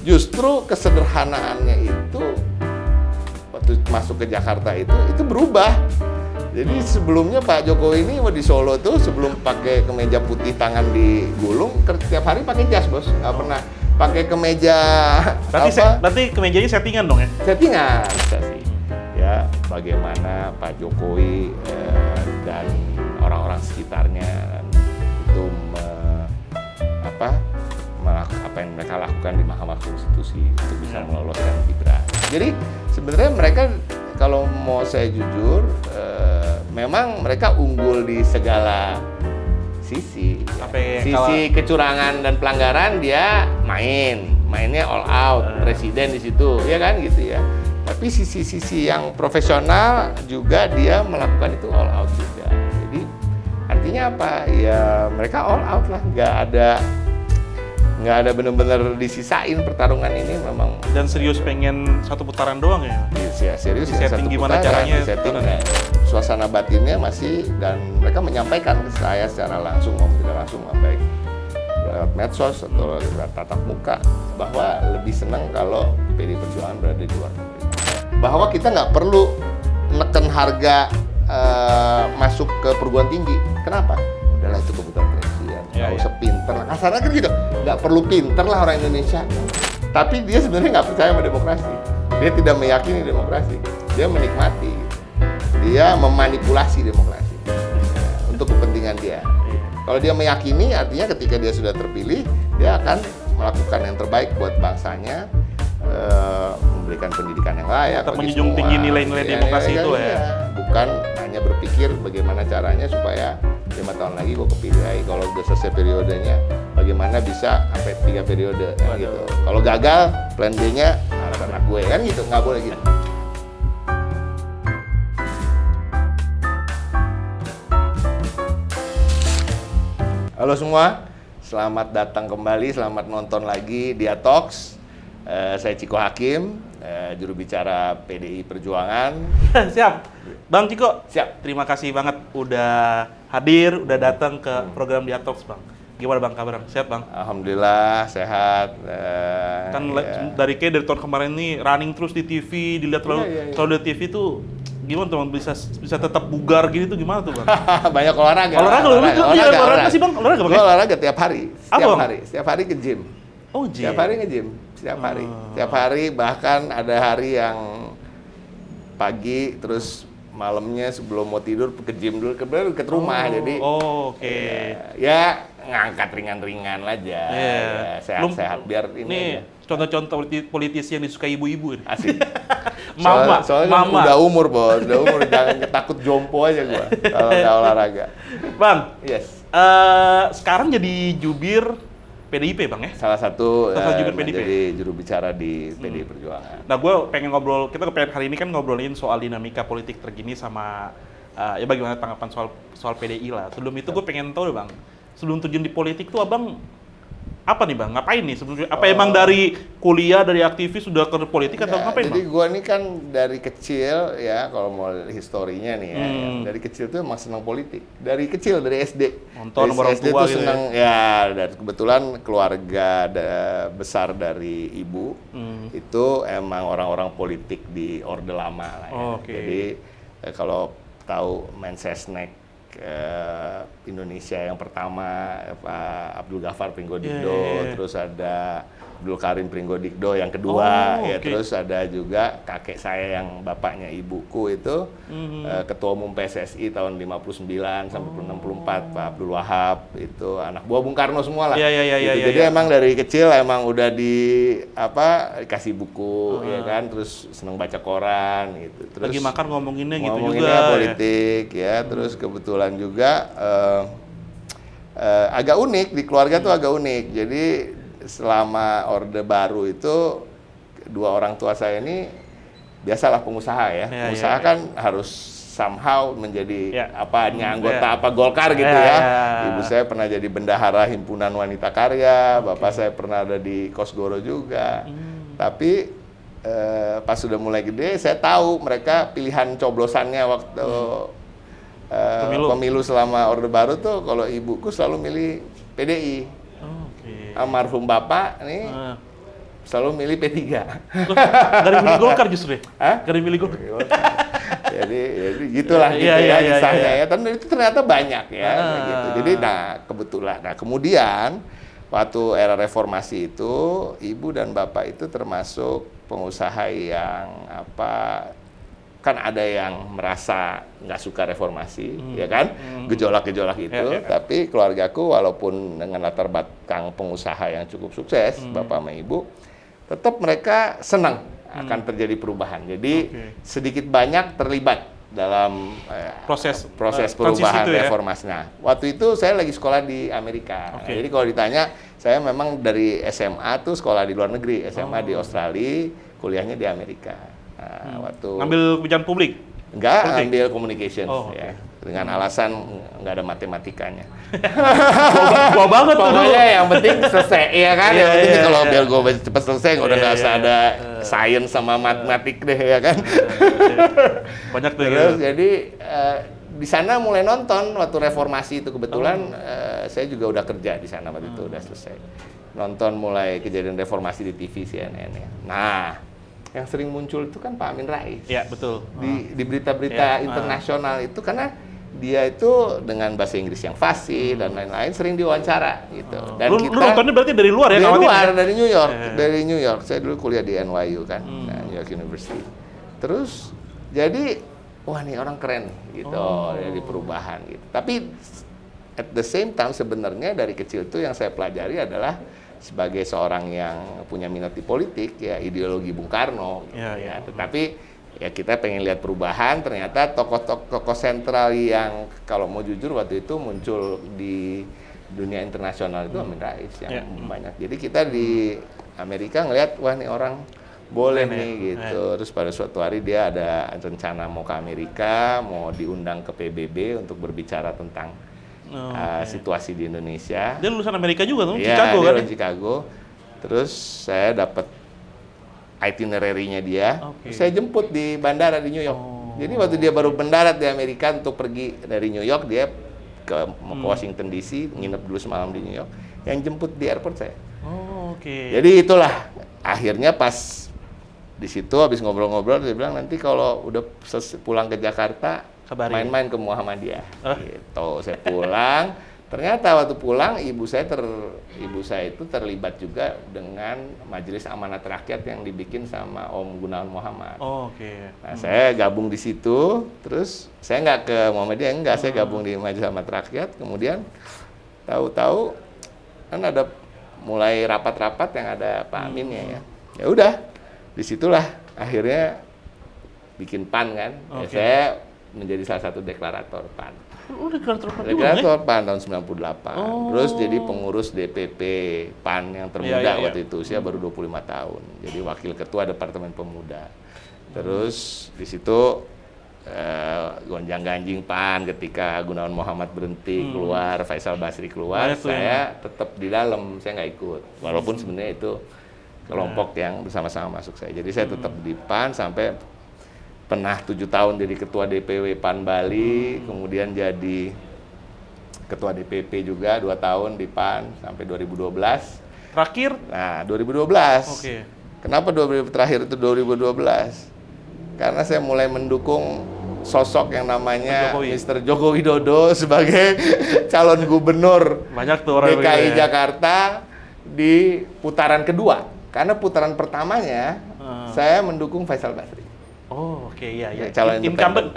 justru kesederhanaannya itu waktu masuk ke Jakarta itu berubah. Jadi sebelumnya Pak Jokowi ini di Solo tuh sebelum pakai kemeja putih tangan digulung, tiap hari pakai jas bos, nggak pernah pakai kemeja. Berarti kemejanya settingan dong ya? Settingan, sih. Ya bagaimana Pak Jokowi dan orang-orang sekitarnya itu apa yang mereka lakukan di Mahkamah Konstitusi untuk bisa meloloskan Gibran. Jadi sebenarnya mereka kalau mau saya jujur, memang mereka unggul di segala sisi. Sisi kecurangan dan pelanggaran dia mainnya all out, presiden di situ, ya kan gitu ya. Tapi sisi-sisi yang profesional juga dia melakukan itu all out juga. Jadi artinya apa? Ya mereka all out lah, nggak ada benar-benar disisain pertarungan ini memang. Dan serius pengen satu putaran doang ya? Iya serius. Setting gimana caranya? Suasana batinnya masih, dan mereka menyampaikan ke saya secara langsung maupun tidak langsung, baik lewat medsos atau lewat tatap muka, bahwa lebih senang kalau PDI Perjuangan berada di luar pemerintahan. Bahwa kita nggak perlu neken harga masuk ke perguruan tinggi. Kenapa? Udahlah itu kebutuhan presiden. Nggak usah pinter lah. Kasarnya kan gitu. Nggak perlu pinter lah orang Indonesia. Tapi dia sebenarnya nggak percaya sama demokrasi. Dia tidak meyakini demokrasi. Dia menikmati. Dia memanipulasi demokrasi untuk kepentingan dia. Kalau dia meyakini, artinya ketika dia sudah terpilih, dia akan melakukan yang terbaik buat bangsanya, memberikan pendidikan yang layak. Tetap menjunjung tinggi nilai-nilai demokrasi itu ya. Bukan hanya berpikir bagaimana caranya supaya 5 tahun lagi gue kepilih lagi. Kalau udah selesai periodenya, bagaimana bisa sampai 3 periode kan gitu. Kalau gagal, plan B-nya anak gue kan gitu, nggak boleh gitu. Halo semua, selamat datang kembali, selamat nonton lagi Dia Talks. Saya Ciko Hakim, juru bicara PDI Perjuangan. Siap, Bang Ciko. Siap. Terima kasih banget udah hadir, udah datang ke program Dia Talks, Bang. Gimana Bang kabar? Sehat Bang? Alhamdulillah sehat. Dari tahun kemarin nih running terus di TV, dilihat selalu di TV tuh. Gimana tuh Bang, bisa tetap bugar gini tuh gimana tuh Bang? Banyak olahraga sih Bang, olahraga Bang? Olahraga tiap hari, setiap hari ke gym. Oh gym? Setiap hari nge-gym, setiap hari, bahkan ada hari yang pagi terus malamnya sebelum mau tidur ke gym dulu, ke rumah. Jadi ya ngangkat ringan-ringan aja, sehat-sehat biar ini aja. Contoh-contoh politisi yang disukai ibu-ibu nih. Asik. Mama. Udah umur bos, jangan takut jompo aja gua kalau nggak olahraga. Bang, yes. Sekarang jadi jubir PDIP Bang ya? Salah satu jubir PDIP. Jadi juru bicara di PDI Perjuangan. Nah gue pengen kita hari ini kan ngobrolin soal dinamika politik terkini sama ya bagaimana tanggapan soal PDI lah. Sebelum itu gue pengen tahu deh Bang, sebelum terjun di politik tuh Abang apa nih Bang? Ngapain nih sebelumnya? Apa emang dari kuliah, dari aktivis sudah ke politik atau ngapain Bang? Jadi gue ini kan dari kecil ya, kalau mau historinya nih ya, dari kecil tuh emang senang politik. Dari kecil, dari SD. Nonton dari orang SD tua tuh gitu senang ya. Dan kebetulan keluarga besar dari ibu itu emang orang-orang politik di Orde Lama lah ya. Jadi kalau tahu Mensesnek Indonesia yang pertama Pak Abdul Ghaffar Pringgodikdo, terus ada Abdul Karim Pringgodikdo yang kedua, terus ada juga kakek saya yang bapaknya ibuku itu ketua umum PSSI tahun 59 sampai 64 Pak Abdul Wahab, itu anak buah Bung Karno semua lah. Jadi emang dari kecil emang udah dikasih buku ya kan, terus seneng baca koran gitu. Terus lagi makan ngomonginnya gitu juga. Ngomonginnya politik ya, terus kebetulan juga agak unik di keluarga tuh agak unik. Jadi selama Orde Baru itu dua orang tua saya ini biasalah pengusaha ya. Pengusaha kan harus somehow menjadi anggota Golkar gitu ya. Ibu saya pernah jadi bendahara Himpunan Wanita Karya, bapak saya pernah ada di Kosgoro juga. Tapi pas sudah mulai gede saya tahu mereka pilihan coblosannya waktu pemilu selama Orde Baru tuh, kalau ibuku selalu milih PDI. Almarhum bapak nih selalu milih P3. Loh, dari milih Golkar justru ya? Hah? Dari milih Golkar. jadi gitulah gitu Iya, ya iya, kisahnya iya. ya. Dan itu ternyata banyak ya gitu. Jadi kebetulan. Nah, kemudian waktu era reformasi itu, ibu dan bapak itu termasuk pengusaha yang kan ada yang merasa nggak suka reformasi, ya kan, gejolak-gejolak itu. Tapi keluargaku walaupun dengan latar belakang pengusaha yang cukup sukses, bapak sama ibu, tetap mereka senang akan terjadi perubahan. Jadi sedikit banyak terlibat dalam proses perubahan reformasi. Nah, waktu itu saya lagi sekolah di Amerika. Nah, jadi kalau ditanya, saya memang dari SMA tuh sekolah di luar negeri, SMA di Australia, kuliahnya di Amerika. Nah, waktu ngambil kebijakan publik? Enggak, ambil communication ya. Dengan alasan nggak ada matematikanya. Gua banget tuh. Pokoknya yang penting selesai, ya kan? Yang penting kalau biar gue cepat selesai, udah nggak usah ada sains sama matematik deh, ya kan? Banyak tuh. Terus jadi di sana mulai nonton waktu reformasi itu kebetulan saya juga udah kerja di sana waktu itu udah selesai. Nonton mulai kejadian reformasi di TV CNN ya. Nah, yang sering muncul itu kan Pak Amin Rais. Iya, betul. Di berita-berita internasional itu karena dia itu dengan bahasa Inggris yang fasih dan lain-lain sering diwawancara gitu. Dan Lu nontonnya berarti dari luar ya? Dari New York. Dari New York. Saya dulu kuliah di NYU kan, New York University. Terus jadi wah nih orang keren gitu, dari perubahan gitu. Tapi at the same time sebenarnya dari kecil tuh yang saya pelajari adalah sebagai seorang yang punya minat di politik ya ideologi Bung Karno gitu, ya. Tetapi ya kita pengen lihat perubahan, ternyata tokoh-tokoh sentral yang kalau mau jujur waktu itu muncul di dunia internasional itu Amin Rais yang banyak. Jadi kita di Amerika ngelihat wah nih orang boleh nih gitu. Terus pada suatu hari dia ada rencana mau ke Amerika, mau diundang ke PBB untuk berbicara tentang situasi di Indonesia. Dia lulusan Amerika juga tuh, Chicago kan? Dia Chicago. Terus saya dapat itinerary-nya dia. Saya jemput di bandara di New York. Jadi waktu dia baru mendarat di Amerika untuk pergi dari New York, dia ke Washington DC, nginep dulu semalam di New York. Yang jemput di airport saya. Jadi itulah akhirnya pas di situ habis ngobrol-ngobrol dia bilang nanti kalau udah pulang ke Jakarta main-main ke Muhammadiyah. Gitu. Saya pulang, ternyata waktu pulang ibu saya itu terlibat juga dengan Majelis Amanat Rakyat yang dibikin sama Om Gunawan Muhammad. Nah, saya gabung di situ, terus saya nggak ke Muhammadiyah, saya gabung di Majelis Amanat Rakyat. Kemudian tahu-tahu kan ada mulai rapat-rapat yang ada Pak Aminnya ya. Ya udah, disitulah akhirnya bikin PAN kan. Ya, saya menjadi salah satu deklarator PAN. Deklarator PAN tahun 98. Terus jadi pengurus DPP PAN yang termuda waktu itu, usia baru 25 tahun. Jadi wakil ketua Departemen Pemuda. Terus di situ gonjang-ganjing PAN ketika Gunawan Muhammad berhenti keluar, Faisal Basri keluar, saya tetap di dalam, saya nggak ikut. Walaupun sebenarnya itu kelompok yang bersama-sama masuk saya. Jadi saya tetap di PAN sampai pernah 7 tahun jadi ketua DPW PAN Bali, kemudian jadi ketua DPP juga 2 tahun di PAN sampai 2012. Terakhir? Nah, 2012. Kenapa terakhir itu 2012? Karena saya mulai mendukung sosok yang namanya Mr. Joko Widodo sebagai calon gubernur DKI Jakarta di putaran kedua. Karena putaran pertamanya saya mendukung Faisal Basri. Calon independen.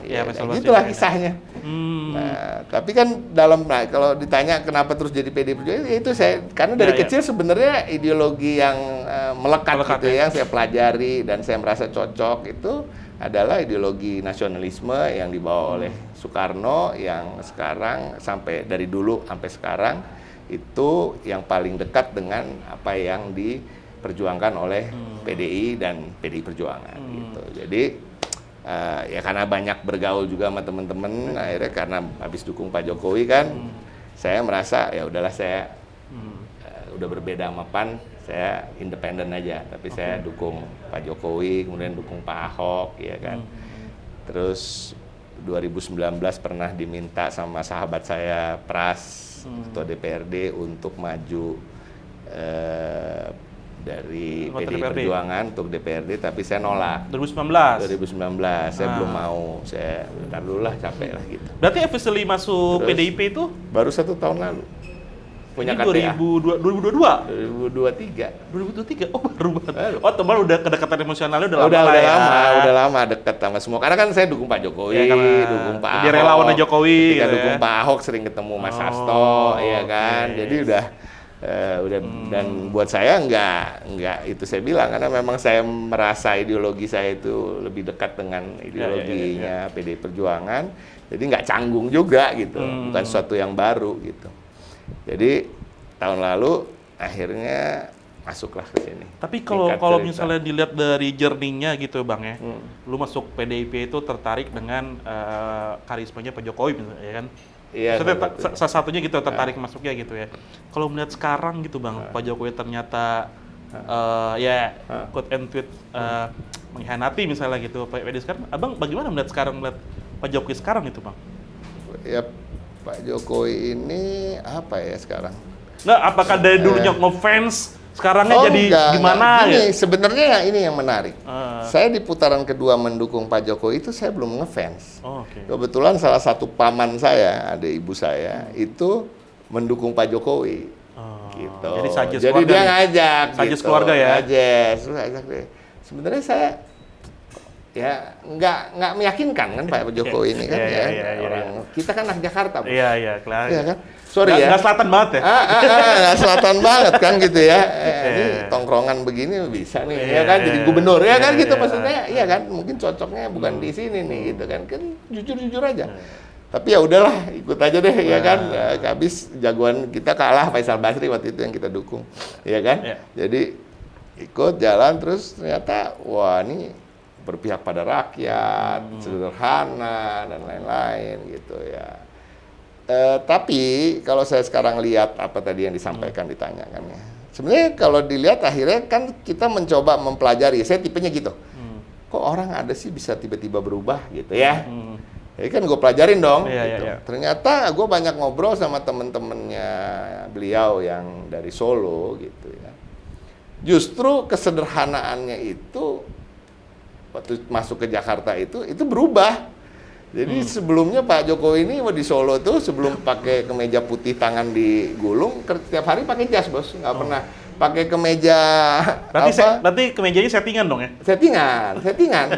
Ya, itulah kisahnya. Nah, tapi kan kalau ditanya kenapa terus jadi PD Perjuangan, ya itu karena dari kecil sebenarnya ideologi yang melekat gitu ya, yang saya pelajari dan saya merasa cocok itu adalah ideologi nasionalisme yang dibawa oleh Soekarno yang sekarang sampai dari dulu sampai sekarang itu yang paling dekat dengan apa yang diperjuangkan oleh PDI dan PDI Perjuangan gitu. Jadi ya karena banyak bergaul juga sama teman-teman, akhirnya karena habis dukung Pak Jokowi kan, saya merasa ya udahlah saya udah berbeda sama PAN, saya independen aja, tapi saya dukung Pak Jokowi, kemudian dukung Pak Ahok, ya kan. Terus 2019 pernah diminta sama sahabat saya Pras, ketua DPRD untuk maju dari Anggota PDI DPRD. Perjuangan untuk DPRD, tapi saya nolak. 2019. 2019, saya belum Ah. mau, saya bentar dulu lah, capek lah gitu. Berarti officially masuk Terus? PDIP itu Baru 1 tahun lalu, punya ini KTA. 2022. 2023. 2023. Oh, baru banget. Baru. Oh, teman udah kedekatan emosionalnya udah lama Udah lah ya. udah lama dekat sama semua. Karena kan saya dukung Pak Jokowi, Ya, karena dukung Pak dia Ahok. relawannya Jokowi Ketika gitu dukung ya. Pak Ahok sering ketemu Mas Oh, Hasto, ya kan. oke. Jadi udah dan buat saya nggak itu saya bilang, karena memang saya merasa ideologi saya itu lebih dekat dengan ideologinya PDI Perjuangan. Jadi nggak canggung juga gitu, bukan sesuatu yang baru gitu. Jadi tahun lalu akhirnya masuklah ke sini. Tapi kalau Singkat kalau cerita. misalnya dilihat dari journey-nya gitu Bang ya, lu masuk PDIP itu tertarik dengan karismanya Pak Jokowi misalnya, ya kan? Iya, Maksudnya salah satunya. salah satunya gitu tertarik masuknya gitu ya. Kalau melihat sekarang gitu Bang, Pak Jokowi ternyata ya quote and tweet mengkhianati misalnya gitu Pak PD sekarang, Abang bagaimana melihat Pak Jokowi sekarang itu Bang? Ya Pak Jokowi ini apa ya sekarang? Nggak, apakah dari dulunya ngefans, sekarangnya jadi enggak, gimana Gini, ya? sebenarnya ini yang menarik. Ah. Saya di putaran kedua mendukung Pak Jokowi itu saya belum ngefans. Oh, oke. Kebetulan salah satu paman saya, ada ibu saya, itu mendukung Pak Jokowi. Oh, Gitu. jadi suggest Jadi keluarga dia nih. ngajak Suggest gitu. keluarga ya? Ngajak, terus ajak deh. Sebenarnya saya ya nggak meyakinkan kan Pak Jokowi ini kan Iya, ya. iya, iya, Orang kita kan anak Jakarta, Bos. Iya, iya, kelihatan. Iya kan? Sorry ya. Nggak selatan banget ya? Nggak selatan banget kan gitu ya. Ini Iya. tongkrongan begini bisa nih, Iya, ya kan jadi iya. gubernur ya kan Iya, gitu iya. maksudnya. Iya kan, mungkin cocoknya bukan di sini nih gitu kan. Kan jujur-jujur aja. Tapi ya udahlah, ikut aja deh ya kan. Habis jagoan kita kalah Faisal Basri waktu itu yang kita dukung. Ya kan? Iya. Jadi ikut jalan terus ternyata wah ini berpihak pada rakyat, sederhana dan lain-lain gitu ya. Tapi kalau saya sekarang lihat apa tadi yang disampaikan ditanyakan ya. Sebenarnya kalau dilihat akhirnya kan kita mencoba mempelajari. Saya tipenya gitu. Kok orang ada sih bisa tiba-tiba berubah gitu ya. Ya kan gue pelajarin dong. Iya, gitu. iya, iya. Ternyata gue banyak ngobrol sama temen-temennya beliau yang dari Solo gitu ya. Justru kesederhanaannya itu waktu masuk ke Jakarta itu berubah. Jadi sebelumnya Pak Jokowi ini di Solo tuh sebelum pakai kemeja putih tangan digulung, tiap hari pakai jas bos, nggak pernah pakai kemeja Berarti kemejanya settingan dong ya? settingan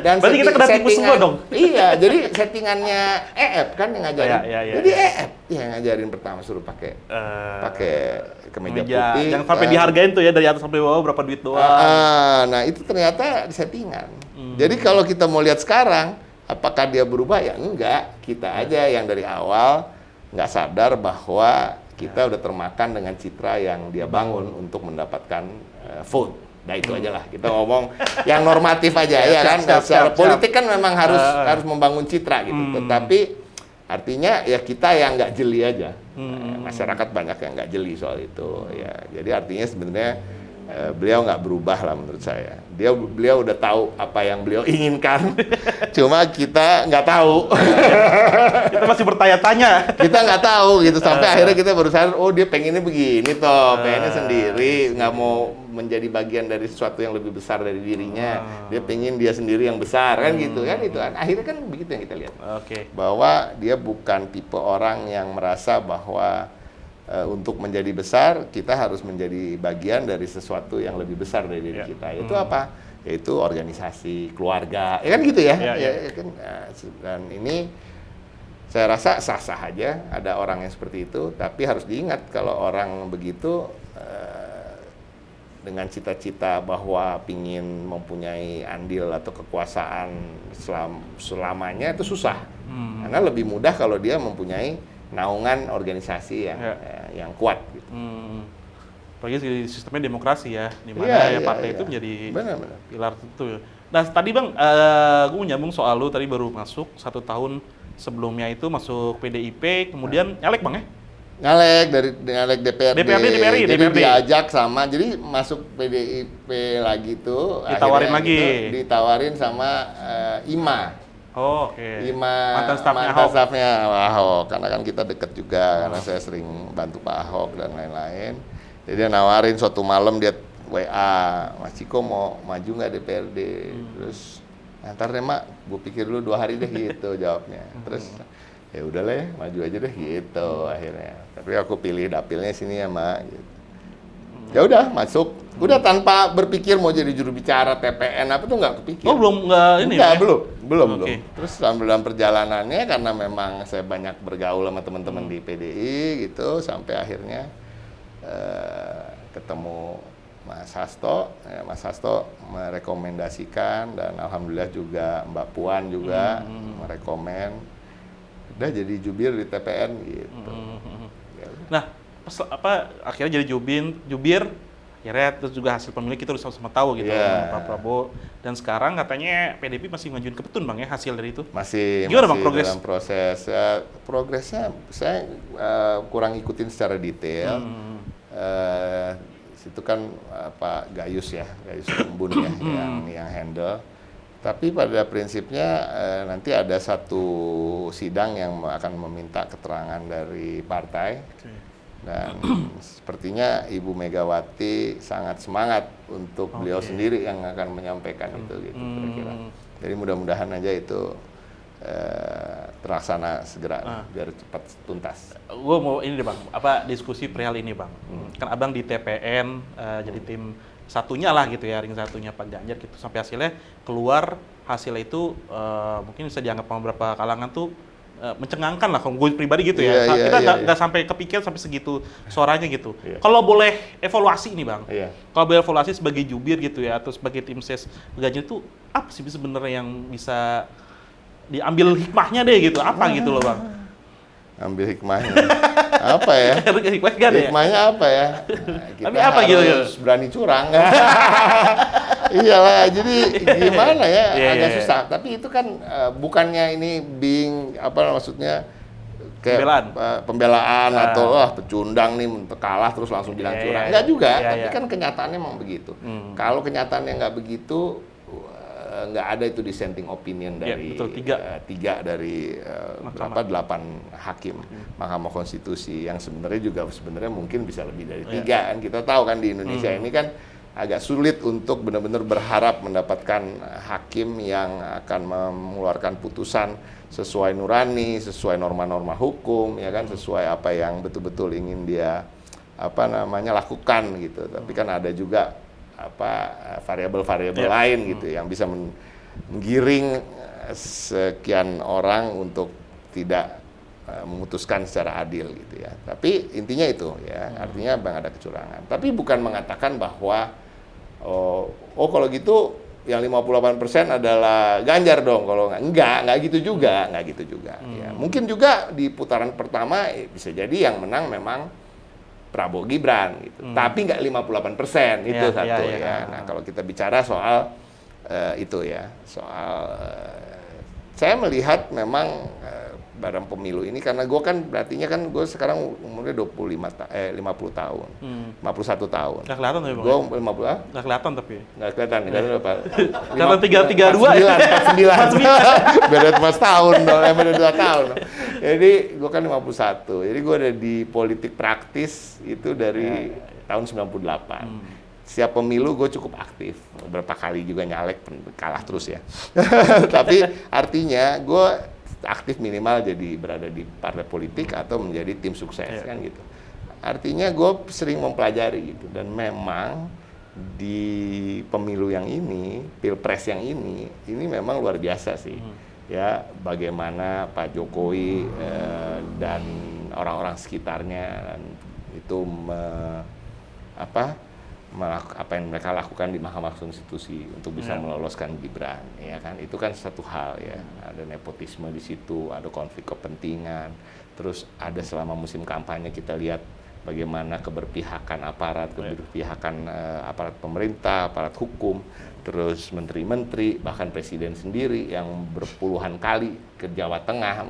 dan Berarti kita kena tipu semua dong? Iya, jadi settingannya EF kan yang ngajarin. Iya, iya, Jadi iya. EF yang ngajarin pertama suruh pakai kemeja Kemeja putih. yang sampai dihargain tuh ya dari atas sampai bawah berapa duit doang. Nah itu ternyata settingan. Jadi kalau kita mau lihat sekarang, apakah dia berubah? Ya enggak. Kita aja yang dari awal nggak sadar bahwa kita udah termakan dengan citra yang dia bangun untuk mendapatkan vote. Nah itu aja lah. Kita ngomong yang normatif aja ya kan. Secara politik kan memang harus membangun citra gitu. Tetapi artinya ya kita yang nggak jeli aja. Masyarakat banyak yang nggak jeli soal itu. Ya jadi artinya sebenarnya beliau nggak berubah lah menurut saya. Beliau udah tahu apa yang beliau inginkan, cuma kita nggak tahu. Kita masih bertanya-tanya. Kita nggak tahu gitu sampai akhirnya kita baru sadar, oh dia pengennya begini toh, pengennya sendiri, nggak mau menjadi bagian dari sesuatu yang lebih besar dari dirinya. Dia pengen dia sendiri yang besar kan gitu kan itu kan. Akhirnya kan begitu yang kita lihat. Oke. Bahwa dia bukan tipe orang yang merasa bahwa untuk menjadi besar, kita harus menjadi bagian dari sesuatu yang lebih besar dari diri kita. Itu apa? Yaitu organisasi, keluarga. Ya kan gitu ya? Ya kan? Dan ini saya rasa sah-sah aja ada orang yang seperti itu. Tapi harus diingat kalau orang begitu dengan cita-cita bahwa pingin mempunyai andil atau kekuasaan selamanya itu susah. Karena lebih mudah kalau dia mempunyai naungan organisasi yang kuat gitu. Apalagi sistemnya demokrasi ya, di mana partai itu menjadi pilar itu. Nah tadi Bang, gue mau nyambung soal lu tadi baru masuk 1 tahun sebelumnya itu masuk PDIP, kemudian nyalek Bang ya? Nyalek DPRD. DPRD. Jadi diajak sama, jadi masuk PDIP lagi tuh. Ditawarin lagi. Gitu, ditawarin sama IMA. Oh, oke. Mantan stafnya Ahok, karena kan kita deket juga, karena saya sering bantu Pak Ahok dan lain-lain. Jadi dia nawarin suatu malam dia WA, Mas Ciko mau maju nggak DPRD? Terus ntar deh mak, gue pikir dulu 2 hari deh gitu jawabnya. Terus ya udahlah ya, maju aja deh gitu akhirnya. Tapi aku pilih dapilnya sini ya mak. Gitu. Ya udah masuk, udah tanpa berpikir mau jadi juru bicara TPN apa tuh nggak kepikir. Oh belum nggak ini Enggak, ya? belum. Oke. Terus dalam perjalanannya karena memang saya banyak bergaul sama teman-teman di PDI gitu, sampai akhirnya ketemu Mas Hasto. Mas Hasto merekomendasikan dan alhamdulillah juga Mbak Puan juga merekomen. Udah jadi jubir di TPN gitu. Ya udah. Nah, akhirnya jadi jubir, akhirnya terus juga hasil pemilu kita udah sama-sama tahu gitu Yeah. Pak Prabowo. Dan sekarang katanya PDIP masih ngajuin ke Petun Bang ya hasil dari itu. Masih Gimana, Bang, progres? dalam proses. Progresnya saya kurang ikutin secara detail. Situ kan Pak Gayus Kembun ya yang handle. Tapi pada prinsipnya nanti ada satu sidang yang akan meminta keterangan dari partai. Dan sepertinya Ibu Megawati sangat semangat untuk beliau sendiri yang akan menyampaikan itu gitu kira-kira. Jadi mudah-mudahan aja itu terlaksana segera biar cepat tuntas. Gue mau ini deh Bang, diskusi perihal ini Bang. Kan Abang di TPN jadi tim satunya lah gitu ya, ring satunya Pak Ganjar gitu. Sampai hasilnya keluar, hasilnya itu mungkin bisa dianggap sama beberapa kalangan tuh mencengangkan lah, kalau gue pribadi gitu ya. Kita nggak sampai kepikiran sampai segitu suaranya gitu. Kalau boleh evaluasi ini Bang, kalau boleh evaluasi sebagai jubir gitu ya, atau sebagai tim ses Ganjar itu apa sih sebenarnya yang bisa diambil hikmahnya deh gitu, apa gitu loh Bang? Ambil hikmahnya apa ya? Hikmahnya apa ya? Nah, kita tapi apa gitu? harus berani curang. Iyalah, jadi gimana ya? Agak susah. Tapi itu kan bukannya ini maksudnya kayak pembelaan atau pecundang nih kalah terus langsung bilang curang. Enggak juga, tapi kan kenyataannya memang begitu. Kalau kenyataannya nggak begitu, nggak ada itu dissenting opinion dari tiga dari 8 hakim Mahkamah Konstitusi yang sebenarnya mungkin bisa lebih dari 3 kan. Kita tahu kan di Indonesia ini kan agak sulit untuk benar-benar berharap mendapatkan hakim yang akan mengeluarkan putusan sesuai nurani, sesuai norma-norma hukum, ya kan, sesuai apa yang betul-betul ingin dia lakukan gitu. Tapi kan ada juga variabel-variabel lain gitu yang bisa menggiring sekian orang untuk tidak memutuskan secara adil gitu ya. Tapi intinya itu ya, artinya Bang ada kecurangan. Tapi bukan mengatakan bahwa kalau gitu yang 58% adalah Ganjar dong, kalau enggak gitu juga, ya. Mungkin juga di putaran pertama bisa jadi yang menang memang Prabowo Gibran gitu. Tapi nggak 58% itu satu ya. Nah, kalau kita bicara soal itu ya, saya melihat memang dalam pemilu ini karena gue kan berartinya kan gue sekarang umurnya 50 tahun. 51 tahun. Nggak kelihatan tapi gue 50 ah? Nggak kelihatan tapi. Nggak kelihatan berapa? Kelihatan 332 49. Beda cuma setahun dong, beda 2 tahun. Jadi gue kan 51. Jadi gue ada di politik praktis itu dari tahun 98. Setiap pemilu gue cukup aktif, beberapa kali juga nyalek, kalah terus ya. Tapi artinya gue aktif minimal jadi berada di partai politik atau menjadi tim sukses kan gitu. Artinya gue sering mempelajari gitu, dan memang di pemilu yang ini, pilpres yang ini memang luar biasa sih. Ya, bagaimana Pak Jokowi dan orang-orang sekitarnya itu apa yang mereka lakukan di Mahkamah Konstitusi untuk bisa meloloskan Gibran, ya kan? Itu kan satu hal ya. Ada nepotisme di situ, ada konflik kepentingan. Terus ada selama musim kampanye kita lihat bagaimana keberpihakan aparat aparat pemerintah, aparat hukum, terus menteri-menteri, bahkan presiden sendiri yang berpuluhan kali ke Jawa Tengah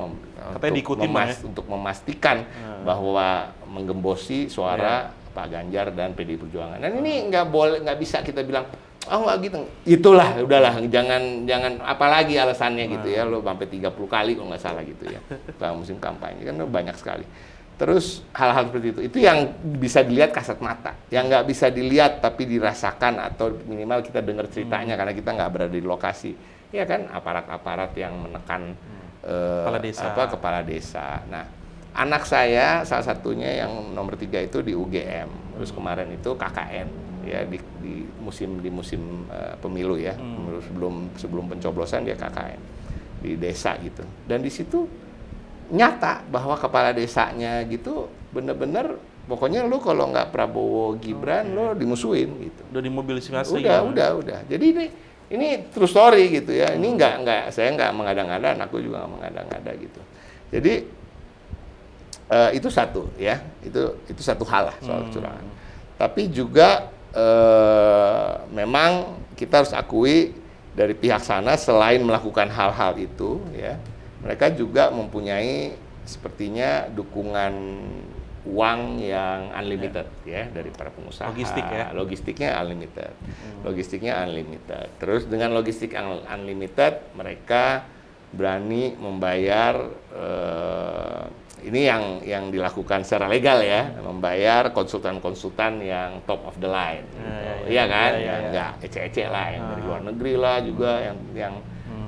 untuk memastikan bahwa menggembosi suara Pak Ganjar dan PDI Perjuangan. Dan ini nggak bisa kita bilang nggak gitu. Itulah, udahlah, jangan apalagi alasannya gitu ya. Lo sampai 30 kali kalau nggak salah gitu ya. Selama musim kampanye kan banyak sekali. Terus hal-hal seperti itu yang bisa dilihat kasat mata, yang nggak bisa dilihat tapi dirasakan atau minimal kita dengar ceritanya karena kita nggak berada di lokasi, ya kan aparat-aparat yang menekan kepala desa. Nah, anak saya salah satunya yang nomor 3 itu di UGM, terus kemarin itu KKN, ya di musim pemilu ya, sebelum pencoblosan dia KKN di desa gitu, dan di situ nyata bahwa kepala desanya gitu bener-bener pokoknya lu kalau nggak Prabowo Gibran lu dimusuhin gitu. Udah dimobilisasi. Udah. Jadi ini true story gitu ya. Ini saya nggak mengada-ngada, aku juga nggak mengada-ngada gitu. Jadi itu satu ya, itu satu hal lah soal kecurangan. Tapi juga memang kita harus akui dari pihak sana selain melakukan hal-hal itu ya, mereka juga mempunyai sepertinya dukungan uang yang unlimited ya dari para pengusaha. Logistiknya unlimited. Terus dengan logistik yang unlimited, mereka berani membayar ini yang dilakukan secara legal ya, membayar konsultan-konsultan yang top of the line, iya kan, nggak ece-ece lah, yang dari luar negeri lah juga,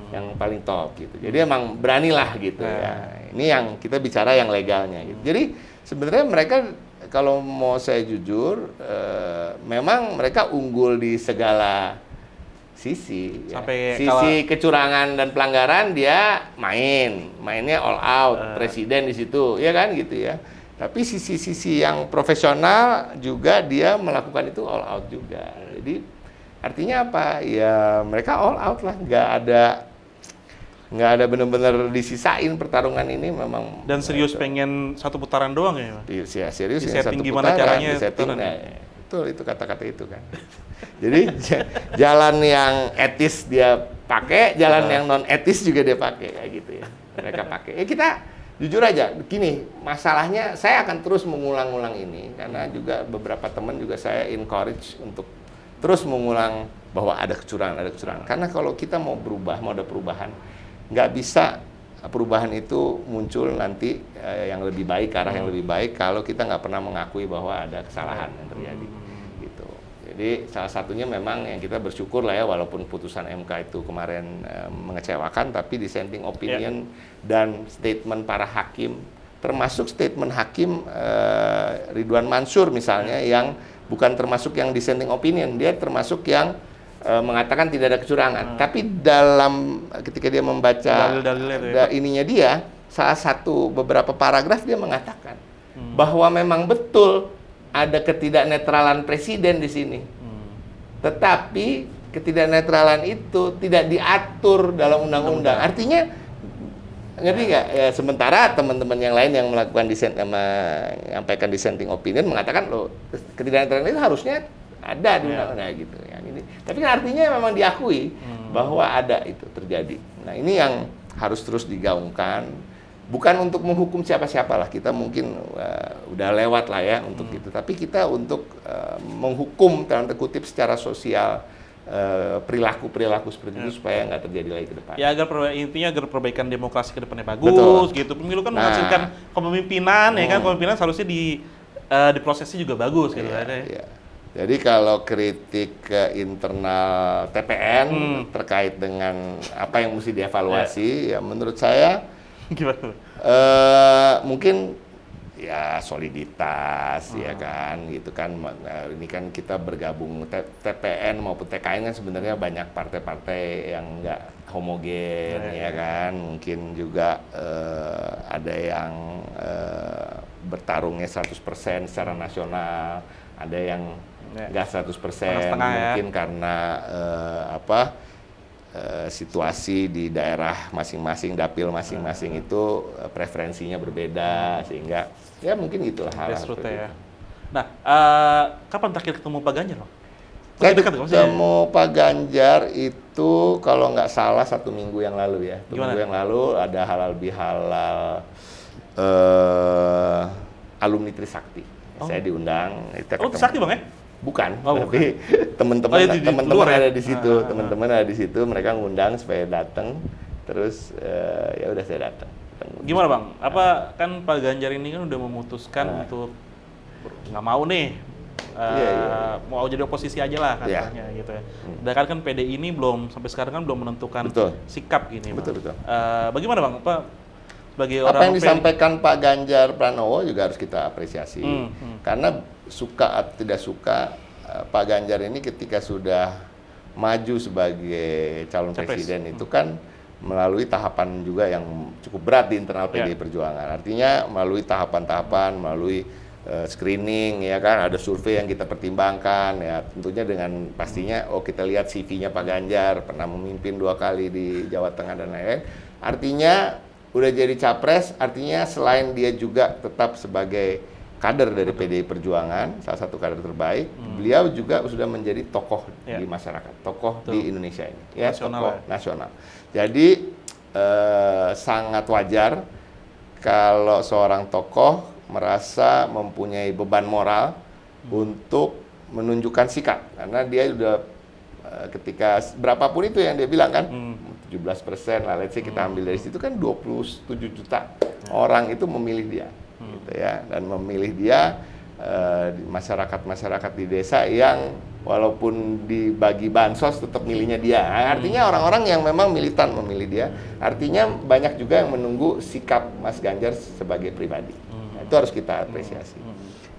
yang paling top gitu. Jadi emang beranilah gitu ya. Ini yang kita bicara yang legalnya gitu. Jadi sebenarnya mereka kalau mau saya jujur memang mereka unggul di segala sisi. Sisi kecurangan dan pelanggaran dia mainnya all out, presiden di situ, ya kan gitu ya. Tapi sisi-sisi yang profesional juga dia melakukan itu all out juga. Jadi artinya apa? Ya mereka all out lah, nggak ada benar-benar disisain pertarungan ini memang. Dan serius pengen satu putaran doang ya? Iya, serius ini satu gimana putaran, caranya disetting. Betul itu kata-kata itu kan. Jadi jalan yang etis dia pakai, jalan yang non etis juga dia pakai kayak gitu ya. Mereka pakai. Ya kita jujur aja, gini, masalahnya saya akan terus mengulang-ulang ini karena juga beberapa teman juga saya encourage untuk terus mengulang bahwa ada kecurangan. Karena kalau kita mau berubah, mau ada perubahan, nggak bisa perubahan itu muncul nanti yang lebih baik, ke arah yang lebih baik kalau kita nggak pernah mengakui bahwa ada kesalahan yang terjadi gitu. Jadi salah satunya memang yang kita bersyukur lah ya, walaupun putusan MK itu kemarin mengecewakan, tapi dissenting opinion dan statement para hakim, termasuk statement hakim Ridwan Mansur misalnya, yang bukan termasuk yang dissenting opinion, dia termasuk yang mengatakan tidak ada kecurangan, tapi dalam ketika dia membaca ininya dia, salah satu beberapa paragraf dia mengatakan bahwa memang betul ada ketidaknetralan presiden di sini, tetapi ketidaknetralan itu tidak diatur dalam undang-undang. Artinya ngerti nggak? Ya, sementara teman-teman yang lain yang melakukan menyampaikan dissenting opinion mengatakan loh ketidaknetralan itu harusnya ada di undang-undang gitu ya. Tapi kan artinya memang diakui bahwa ada itu terjadi. Nah ini yang harus terus digaungkan, bukan untuk menghukum siapa-siapa lah, kita mungkin udah lewat lah ya untuk itu. Tapi kita untuk menghukum tanda kutip secara sosial perilaku seperti itu supaya nggak terjadi lagi ke depan. Ya intinya agar perbaikan demokrasi ke depannya bagus. Betul. Gitu. Pemilu kan menghasilkan kepemimpinan ya kan, kepemimpinan seharusnya diprosesnya juga bagus gitu kan. Ya. Jadi kalau kritik ke internal TPN terkait dengan apa yang mesti dievaluasi, ya menurut saya gimana? Mungkin ya soliditas ya kan gitu kan. Ini kan kita bergabung TPN maupun TKN kan sebenarnya banyak partai-partai yang nggak homogen ya kan. Mungkin juga ada yang bertarungnya 100% secara nasional, ada yang nggak 100%, mungkin karena situasi di daerah masing-masing, dapil masing-masing itu preferensinya berbeda, sehingga ya mungkin gitulah hal seperti itu. Nah, kapan terakhir ketemu Pak Ganjar, Bang? Ketemu Pak Ganjar itu kalau nggak salah 1 minggu yang lalu ya. 1 minggu yang lalu ada halal bihalal alumni Trisakti. Saya diundang. Trisakti Bang ya? Bukan, tapi teman-teman ada di situ, teman-teman ada di situ, mereka ngundang supaya datang, terus ya udah saya datang. Gimana Bang? Apa kan Pak Ganjar ini kan udah memutuskan untuk nggak mau nih mau jadi oposisi aja lah katanya gitu ya. Sedangkan kan PDI ini belum sampai sekarang kan belum menentukan sikap gini. Betul. Bagaimana Bang? Apa sebagai Apa orang yang disampaikan Pak Ganjar Pranowo juga harus kita apresiasi. Karena suka atau tidak suka Pak Ganjar ini ketika sudah maju sebagai calon presiden itu kan melalui tahapan juga yang cukup berat di internal PDI Perjuangan. Artinya melalui tahapan-tahapan, melalui screening, ya kan, ada survei yang kita pertimbangkan, ya tentunya dengan pastinya, kita lihat CV-nya Pak Ganjar, pernah memimpin 2 kali di Jawa Tengah dan lain-lain. Artinya udah jadi capres, artinya selain dia juga tetap sebagai kader dari PDI Perjuangan, salah satu kader terbaik, beliau juga sudah menjadi tokoh di masyarakat, tokoh di Indonesia ini, ya, tokoh nasional. Jadi sangat wajar kalau seorang tokoh merasa mempunyai beban moral untuk menunjukkan sikap, karena dia sudah ketika berapapun itu yang dia bilang kan, 17% lah, let's say kita ambil dari situ kan 27 juta orang itu memilih dia, gitu ya, dan memilih dia masyarakat di desa yang walaupun dibagi bansos tetap milihnya dia. Artinya orang-orang yang memang militan memilih dia. Artinya banyak juga yang menunggu sikap Mas Ganjar sebagai pribadi. Itu harus kita apresiasi.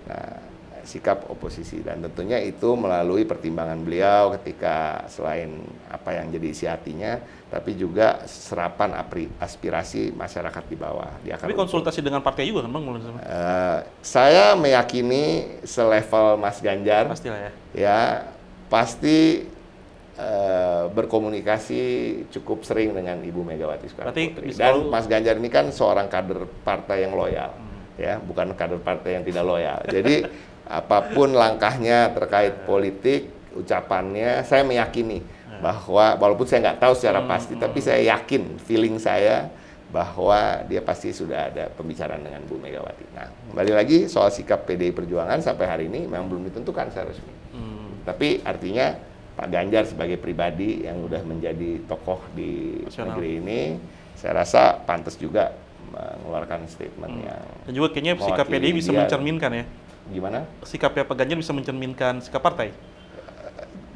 Nah, sikap oposisi, dan tentunya itu melalui pertimbangan beliau ketika selain apa yang jadi isi hatinya, tapi juga serapan aspirasi masyarakat di bawah. Tapi konsultasi dengan partai juga kan Bang? Saya meyakini selevel Mas Ganjar, pastilah pasti berkomunikasi cukup sering dengan Ibu Megawati Soekarno Putri. Dan Mas Ganjar ini kan seorang kader partai yang loyal. Ya, bukan kader partai yang tidak loyal. Jadi apapun langkahnya terkait politik, ucapannya, saya meyakini bahwa walaupun saya nggak tahu secara pasti, tapi saya yakin, feeling saya bahwa dia pasti sudah ada pembicaraan dengan Bu Megawati. Nah, kembali lagi soal sikap PDI Perjuangan sampai hari ini memang belum ditentukan secara resmi. Tapi artinya Pak Ganjar sebagai pribadi yang udah menjadi tokoh di negeri ini, saya rasa pantas juga mengeluarkan statement yang dan juga kayaknya sikap PDI bisa mencerminkan ya. Gimana? Sikapnya Pak Ganjar bisa mencerminkan sikap partai.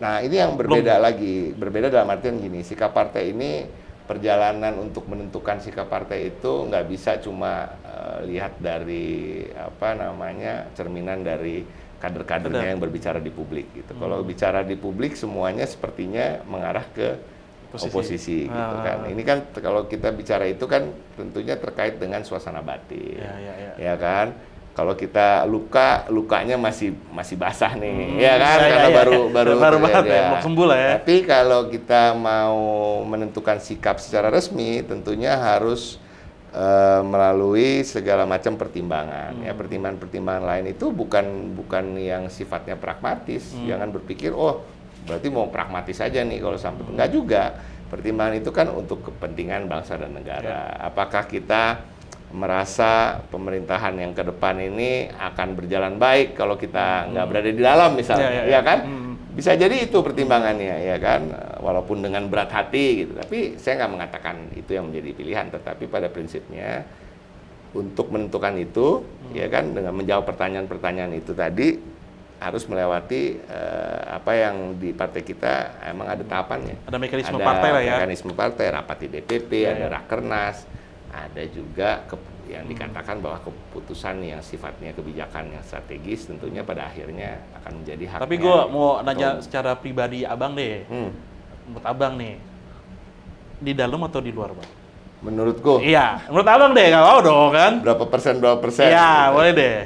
Nah, ini yang berbeda lagi. Berbeda dalam artian gini, sikap partai ini, perjalanan untuk menentukan sikap partai itu nggak bisa cuma lihat dari cerminan dari kader-kadernya yang berbicara di publik gitu. Kalau bicara di publik semuanya sepertinya mengarah ke oposisi gitu kan. Ini kan kalau kita bicara itu kan tentunya terkait dengan suasana batin. Ya kan? Kalau kita lukanya masih basah nih, ya kan? Karena baru sembuh lah ya. Tapi kalau kita mau menentukan sikap secara resmi, tentunya harus melalui segala macam pertimbangan. Ya, pertimbangan lain itu bukan yang sifatnya pragmatis. Jangan berpikir berarti mau pragmatis saja nih kalau sampai enggak juga. Pertimbangan itu kan untuk kepentingan bangsa dan negara. Apakah kita merasa pemerintahan yang ke depan ini akan berjalan baik kalau kita nggak berada di dalam misalnya, ya kan? Bisa jadi itu pertimbangannya, ya kan? Walaupun dengan berat hati gitu. Tapi saya nggak mengatakan itu yang menjadi pilihan. Tetapi pada prinsipnya untuk menentukan itu, ya kan, dengan menjawab pertanyaan-pertanyaan itu tadi, harus melewati apa yang di partai kita emang ada tahapannya. Ada mekanisme partai lah ya. Mekanisme partai, rapat di DPP, ada rakernas, ada juga yang dikatakan bahwa keputusan yang sifatnya kebijakan yang strategis tentunya pada akhirnya akan menjadi haknya. Tapi gue mau nanya secara pribadi Abang deh. Menurut Abang nih, di dalam atau di luar Bang? Menurutku? Iya, menurut Abang deh, nggak mau dong kan? Berapa persen? Iya, gitu. Boleh deh.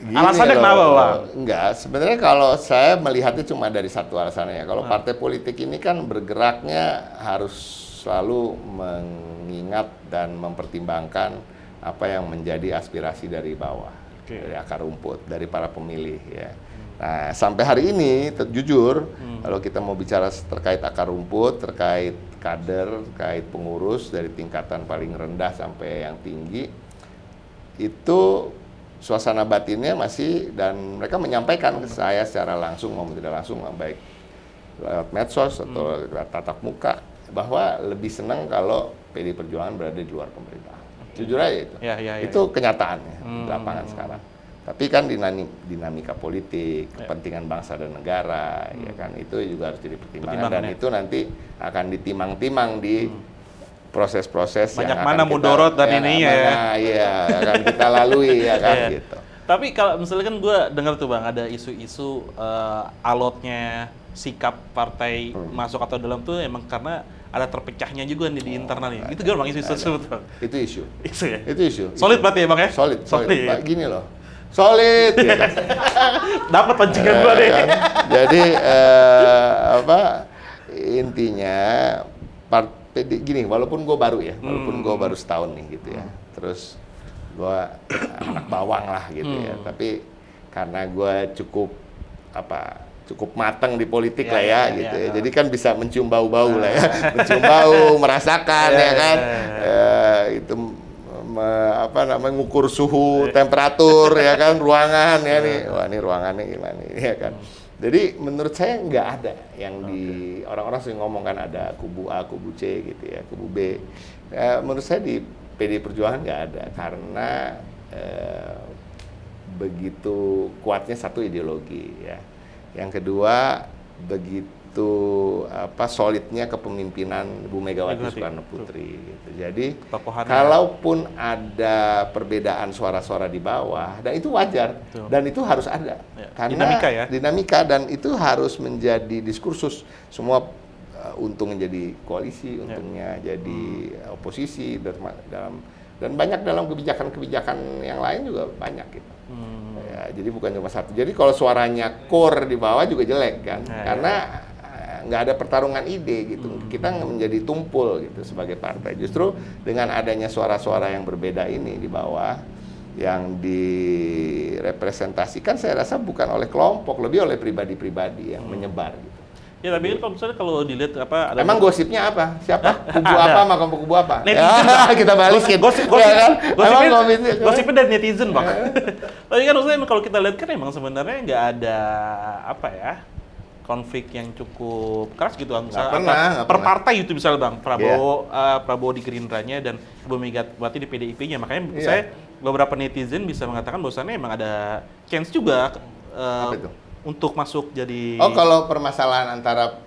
Gini, alasannya kenapa Bang? Enggak, sebenarnya kalau saya melihatnya cuma dari satu alasannya. Kalau partai politik ini kan bergeraknya harus selalu mengingat dan mempertimbangkan apa yang menjadi aspirasi dari bawah, dari akar rumput, dari para pemilih ya. Nah, sampai hari ini jujur kalau kita mau bicara terkait akar rumput, terkait kader, terkait pengurus dari tingkatan paling rendah sampai yang tinggi, itu suasana batinnya masih, dan mereka menyampaikan ke saya secara langsung maupun tidak langsung, baik lewat medsos atau lewat tatap muka, bahwa lebih senang kalau PDI Perjuangan berada di luar pemerintahan. Jujur aja itu. Itu kenyataannya di lapangan sekarang. Tapi kan dinamika politik, kepentingan bangsa dan negara, ya kan itu juga harus jadi pertimbangan dan itu nanti akan ditimang-timang di proses-proses banyak mana mudorot dan ininya ya. Iya, akan kita lalui ya kan gitu. Tapi kalau misalnya kan gue dengar tuh Bang, ada isu-isu alotnya sikap partai masuk atau dalam tuh emang karena ada terpecahnya juga nih di internalnya. Itu gimana Bang isu tersebut Bang? Itu isu. Isu ya? Itu isu. Solid berarti ya Bang ya? Solid. Pak, gini loh. Solid ya kan. Dapat pancingan gua deh. Kan? Jadi intinya gini, walaupun gue baru ya, walaupun gue baru setahun nih gitu ya. Terus gue anak bawang lah gitu ya, tapi karena gue cukup matang di politik lah ya gitu ya. Jadi kan bisa mencium bau-bau lah ya, mencium bau, merasakan ya kan, itu mengukur suhu, temperatur ya kan, ruangan ya nih, wah ini ruangannya gimana ya kan. Jadi menurut saya nggak ada yang di orang-orang sering ngomong kan ada kubu A, kubu C gitu ya, kubu B. Menurut saya di PD Perjuangan nggak ada karena begitu kuatnya satu ideologi ya. Yang kedua begitu solidnya kepemimpinan Bu Megawati Soekarno Putri. Gitu. Jadi kalaupun ada perbedaan suara-suara di bawah, dan itu wajar dan itu harus ada karena dinamika dan itu harus menjadi diskursus semua. Untungnya jadi koalisi, untungnya jadi oposisi dan banyak dalam kebijakan-kebijakan yang lain juga banyak gitu. Ya, jadi bukan cuma satu. Jadi kalau suaranya core di bawah juga jelek kan, karena nggak ada pertarungan ide gitu. Kita menjadi tumpul gitu sebagai partai. Justru dengan adanya suara-suara yang berbeda ini di bawah, yang direpresentasikan saya rasa bukan oleh kelompok, lebih oleh pribadi-pribadi yang menyebar gitu. Ya tapi kan kalau dilihat ada emang gosipnya apa? Siapa? Kubu apa sama kubu apa? Netizen, ya, kita balikin. Gosipnya dari netizen Bang. Tapi kan maksudnya kalau kita lihat kan emang sebenarnya nggak ada konflik yang cukup keras gitu Bang. Per partai itu misalnya Bang, Prabowo di Gerindranya dan Bu Megawati di PDIP-nya. Makanya saya beberapa netizen bisa mengatakan bahwasannya emang ada chance juga untuk masuk jadi. Kalau permasalahan antara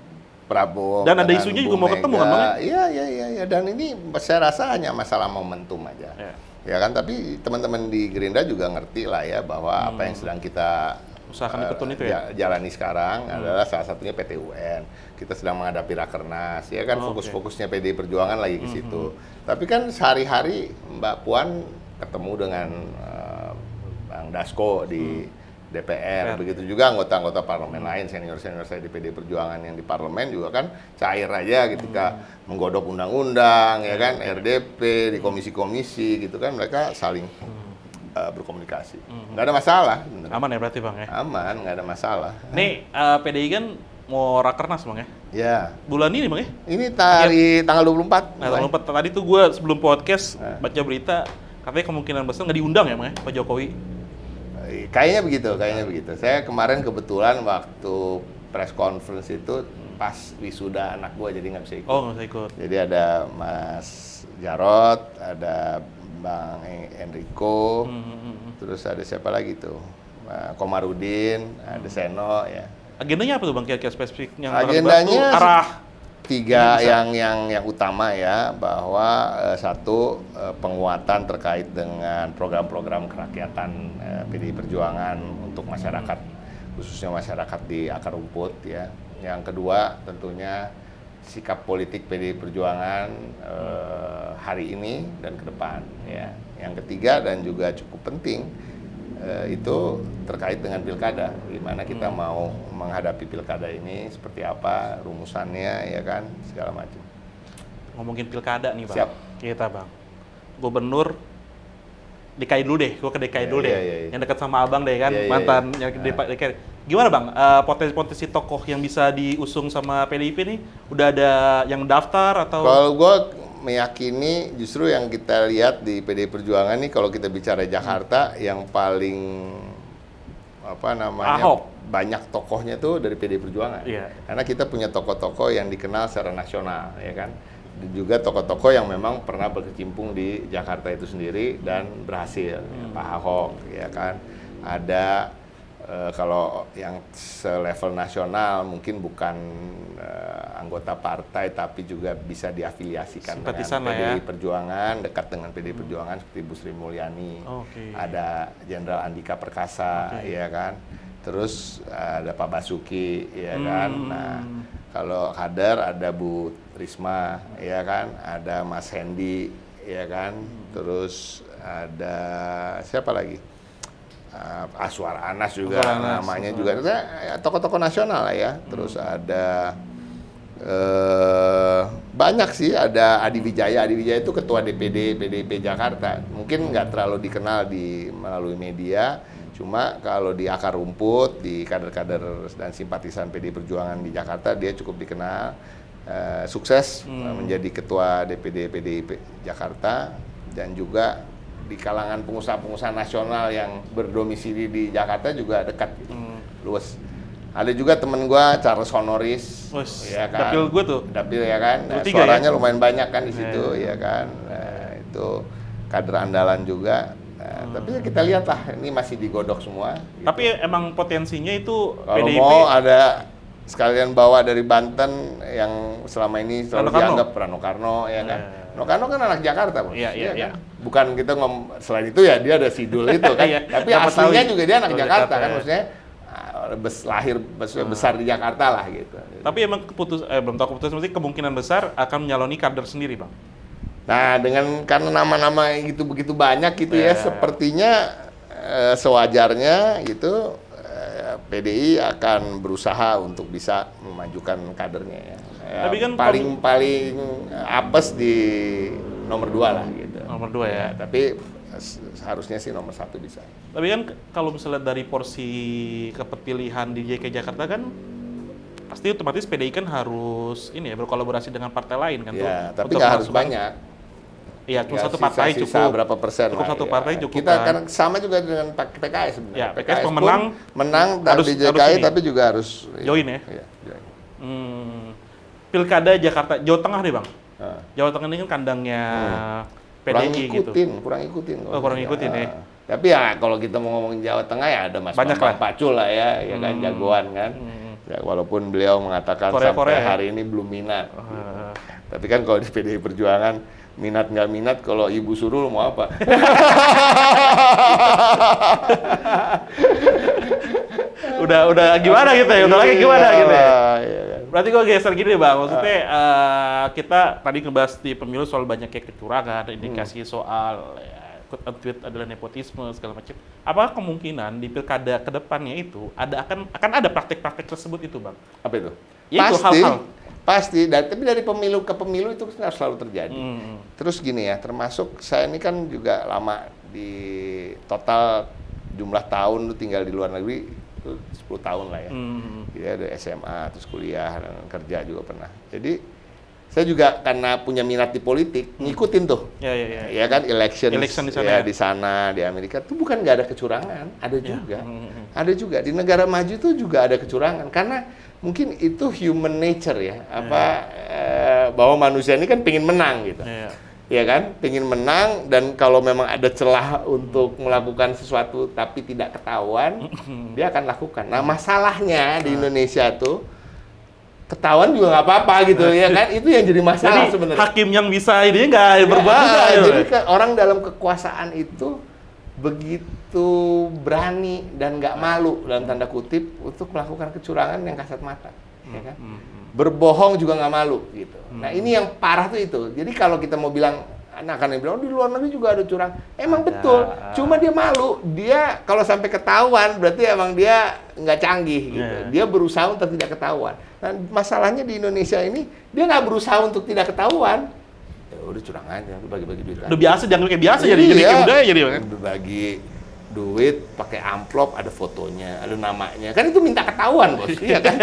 Prabowo dan ada isunya juga mau ketemu kan Bang? Iya. Dan ini saya rasa hanya masalah momentum aja. Ya kan, tapi teman-teman di Gerindra juga ngerti lah ya bahwa apa yang sedang kita usahakan ikutun itu jalani sekarang adalah salah satunya PT UN. Kita sedang menghadapi Rakernas, ya kan fokusnya PDI Perjuangan lagi ke situ. Tapi kan sehari-hari Mbak Puan ketemu dengan Bang Dasko di DPR, begitu juga anggota-anggota parlemen lain, senior-senior saya di PD Perjuangan yang di parlemen juga kan cair aja ketika menggodok undang-undang, ya kan, RDP, di komisi-komisi gitu kan, mereka saling berkomunikasi. Nggak ada masalah. Bener. Aman ya berarti Bang ya? Aman, nggak ada masalah. Nih, PDI kan mau Rakernas Bang ya? Ya. Bulan ini Bang ya? Ini tanggal 24. Nah, tanggal 24. Tadi tuh gue sebelum podcast baca berita, katanya kemungkinan besar nggak diundang ya Bang ya, Pak Jokowi? Kayaknya begitu. Saya kemarin kebetulan waktu press conference itu pas wisuda anak gue, jadi nggak bisa ikut. Oh, nggak bisa ikut. Jadi ada Mas Jarot, ada Bang Enrico, terus ada siapa lagi tuh, Komarudin, ada Seno ya. Agendanya apa tuh Bang kira-kira spesifik yang agendanya arah? Tiga yang utama ya, bahwa satu penguatan terkait dengan program-program kerakyatan PDI Perjuangan untuk masyarakat, khususnya masyarakat di akar rumput ya. Yang kedua tentunya sikap politik PDI Perjuangan hari ini dan ke depan ya. Yang ketiga dan juga cukup penting itu terkait dengan pilkada, gimana kita mau menghadapi pilkada ini, seperti apa rumusannya ya kan, segala macam. Ngomongin pilkada nih Bang. Siap. Kita Bang, Gubernur DKI dulu deh, gue ke DKI dulu deh, yang dekat sama Abang deh kan, mantan yang DKI. Gimana Bang, potensi-potensi tokoh yang bisa diusung sama PDIP nih, udah ada yang daftar atau? Kalau gue meyakini justru yang kita lihat di PDI Perjuangan nih, kalau kita bicara Jakarta, yang paling banyak tokohnya tuh dari PDI Perjuangan. Karena kita punya tokoh-tokoh yang dikenal secara nasional, ya kan. Dan juga tokoh-tokoh yang memang pernah berkecimpung di Jakarta itu sendiri dan berhasil. Pak Ahok, ya kan. Ada kalau yang selevel nasional mungkin bukan anggota partai tapi juga bisa diafiliasikan Simpatisan dengan lah ya. PDI Perjuangan, dekat dengan PDI Perjuangan seperti Bu Sri Mulyani. Ada Jenderal Andika Perkasa, ya kan. Terus ada Pak Basuki, ya kan. Nah, kalau kader ada Bu Risma, ya kan. Ada Mas Hendi, ya kan. Terus ada siapa lagi? Aswar Anas juga namanya juga, tokoh-tokoh nasional lah ya. Terus ada banyak sih, ada Adi Wijaya. Adi Wijaya itu ketua DPD PDIP Jakarta. Mungkin nggak terlalu dikenal melalui media, cuma kalau di akar rumput, di kader-kader dan simpatisan PDI Perjuangan di Jakarta dia cukup dikenal. Sukses menjadi ketua DPD PDIP Jakarta, dan juga di kalangan pengusaha-pengusaha nasional yang berdomisili di Jakarta juga dekat gitu, luas. Ada juga temen gue Charles Honoris, ya kan, dapil gue tuh, dapil ya kan, nah, suaranya ya? Lumayan banyak kan di situ, ya kan, nah, itu kader andalan juga. Nah, tapi ya kita lihat lah, ini masih digodok semua. Gitu. Tapi emang potensinya itu kalau PDIP mau ada sekalian bawa dari Banten yang selama ini selalu dianggap Rano Karno, ya kan. Rano Karno kan anak Jakarta, Bos. Iya. Kan? Bukan kita selain itu ya dia ada sidul itu kan. Tapi aslinya juga dia anak Jakarta kan, maksudnya lahir besar di Jakarta lah gitu. Tapi emang belum tahu keputusan, mesti kemungkinan besar akan menyaloni kader sendiri, Bang. Nah, karena nama-nama gitu begitu banyak gitu ya, sepertinya sewajarnya gitu PDI akan berusaha untuk bisa memajukan kadernya ya. Tapi kan paling apes di nomor 2 lah gitu. Nomor 2 ya. Tapi harusnya sih nomor 1 bisa. Tapi kan kalau misalnya dari porsi kepemilihan di JKI Jakarta kan pasti otomatis PDI kan harus berkolaborasi dengan partai lain kan tuh. Ya, tapi nggak harus banyak. Iya, cuma satu partai cukup. Berapa persen? Cukup satu partai cukup. Kita kan sama juga dengan PKS sebenarnya. Ya, PKS pemenang di JKI tapi juga harus join ya. Iya, join. Pilkada Jakarta, Jawa Tengah deh, Bang. Jawa Tengah ini kan kandangnya PDI gitu. Kurang ikutin. Kurang ikutin ya. Tapi ya kalau kita mau ngomongin Jawa Tengah ya ada Mas Bambang Pacul lah ya kan, jagoan kan. Ya, walaupun beliau mengatakan sampai hari ini belum minat. Tapi kan kalau di PDI Perjuangan minat nggak minat, kalau ibu suruh mau apa? udah gimana gitu ya? Udah lagi gimana gitu ya? Berarti gue geser gini, Bang. Maksudnya kita tadi ngebahas di pemilu soal banyaknya kecurangan, indikasi soal tweet adalah nepotisme segala macam. Apakah kemungkinan di pilkada kedepannya itu akan ada praktek-praktek tersebut itu, Bang? Apa itu? Ya, itu hal-hal. Pasti, tapi dari pemilu ke pemilu itu harus selalu terjadi. Terus gini ya, termasuk saya ini kan juga lama di total jumlah tahun tinggal di luar negeri 10 tahun lah ya. Jadi ada SMA, terus kuliah, dan kerja juga pernah. Jadi saya juga karena punya minat di politik, ngikutin tuh. Ya kan, election di sana, di sana, di Amerika tuh bukan nggak ada kecurangan, ada juga. Ada juga, di negara maju tuh juga ada kecurangan, karena mungkin itu human nature ya, bahwa manusia ini kan pengen menang gitu. Ya kan, pengen menang, dan kalau memang ada celah untuk melakukan sesuatu tapi tidak ketahuan, dia akan lakukan. Nah, masalahnya di Indonesia tuh ketahuan juga nggak apa-apa gitu ya kan, itu yang jadi masalah sebenarnya. Hakim yang bisa ini nggak berbuat juga. Jadi orang dalam kekuasaan itu begitu berani dan nggak malu dalam tanda kutip untuk melakukan kecurangan yang kasat mata, ya kan? Berbohong juga nggak malu gitu. Nah, ini yang parah tuh itu. Jadi kalau kita mau bilang, anak-anak yang bilang di luar negeri juga ada curang, emang betul. Cuma dia malu. Dia kalau sampai ketahuan berarti emang dia nggak canggih gitu. Dia berusaha untuk tidak ketahuan. Nah, masalahnya di Indonesia ini dia nggak berusaha untuk tidak ketahuan. Udah curang aja, bagi-bagi duit. Udah biasa, jangan kayak biasa jadi kayak budaya jadi. Bagi duit pakai amplop, ada fotonya, ada namanya. Kan itu minta ketahuan, Bos. Iya kan?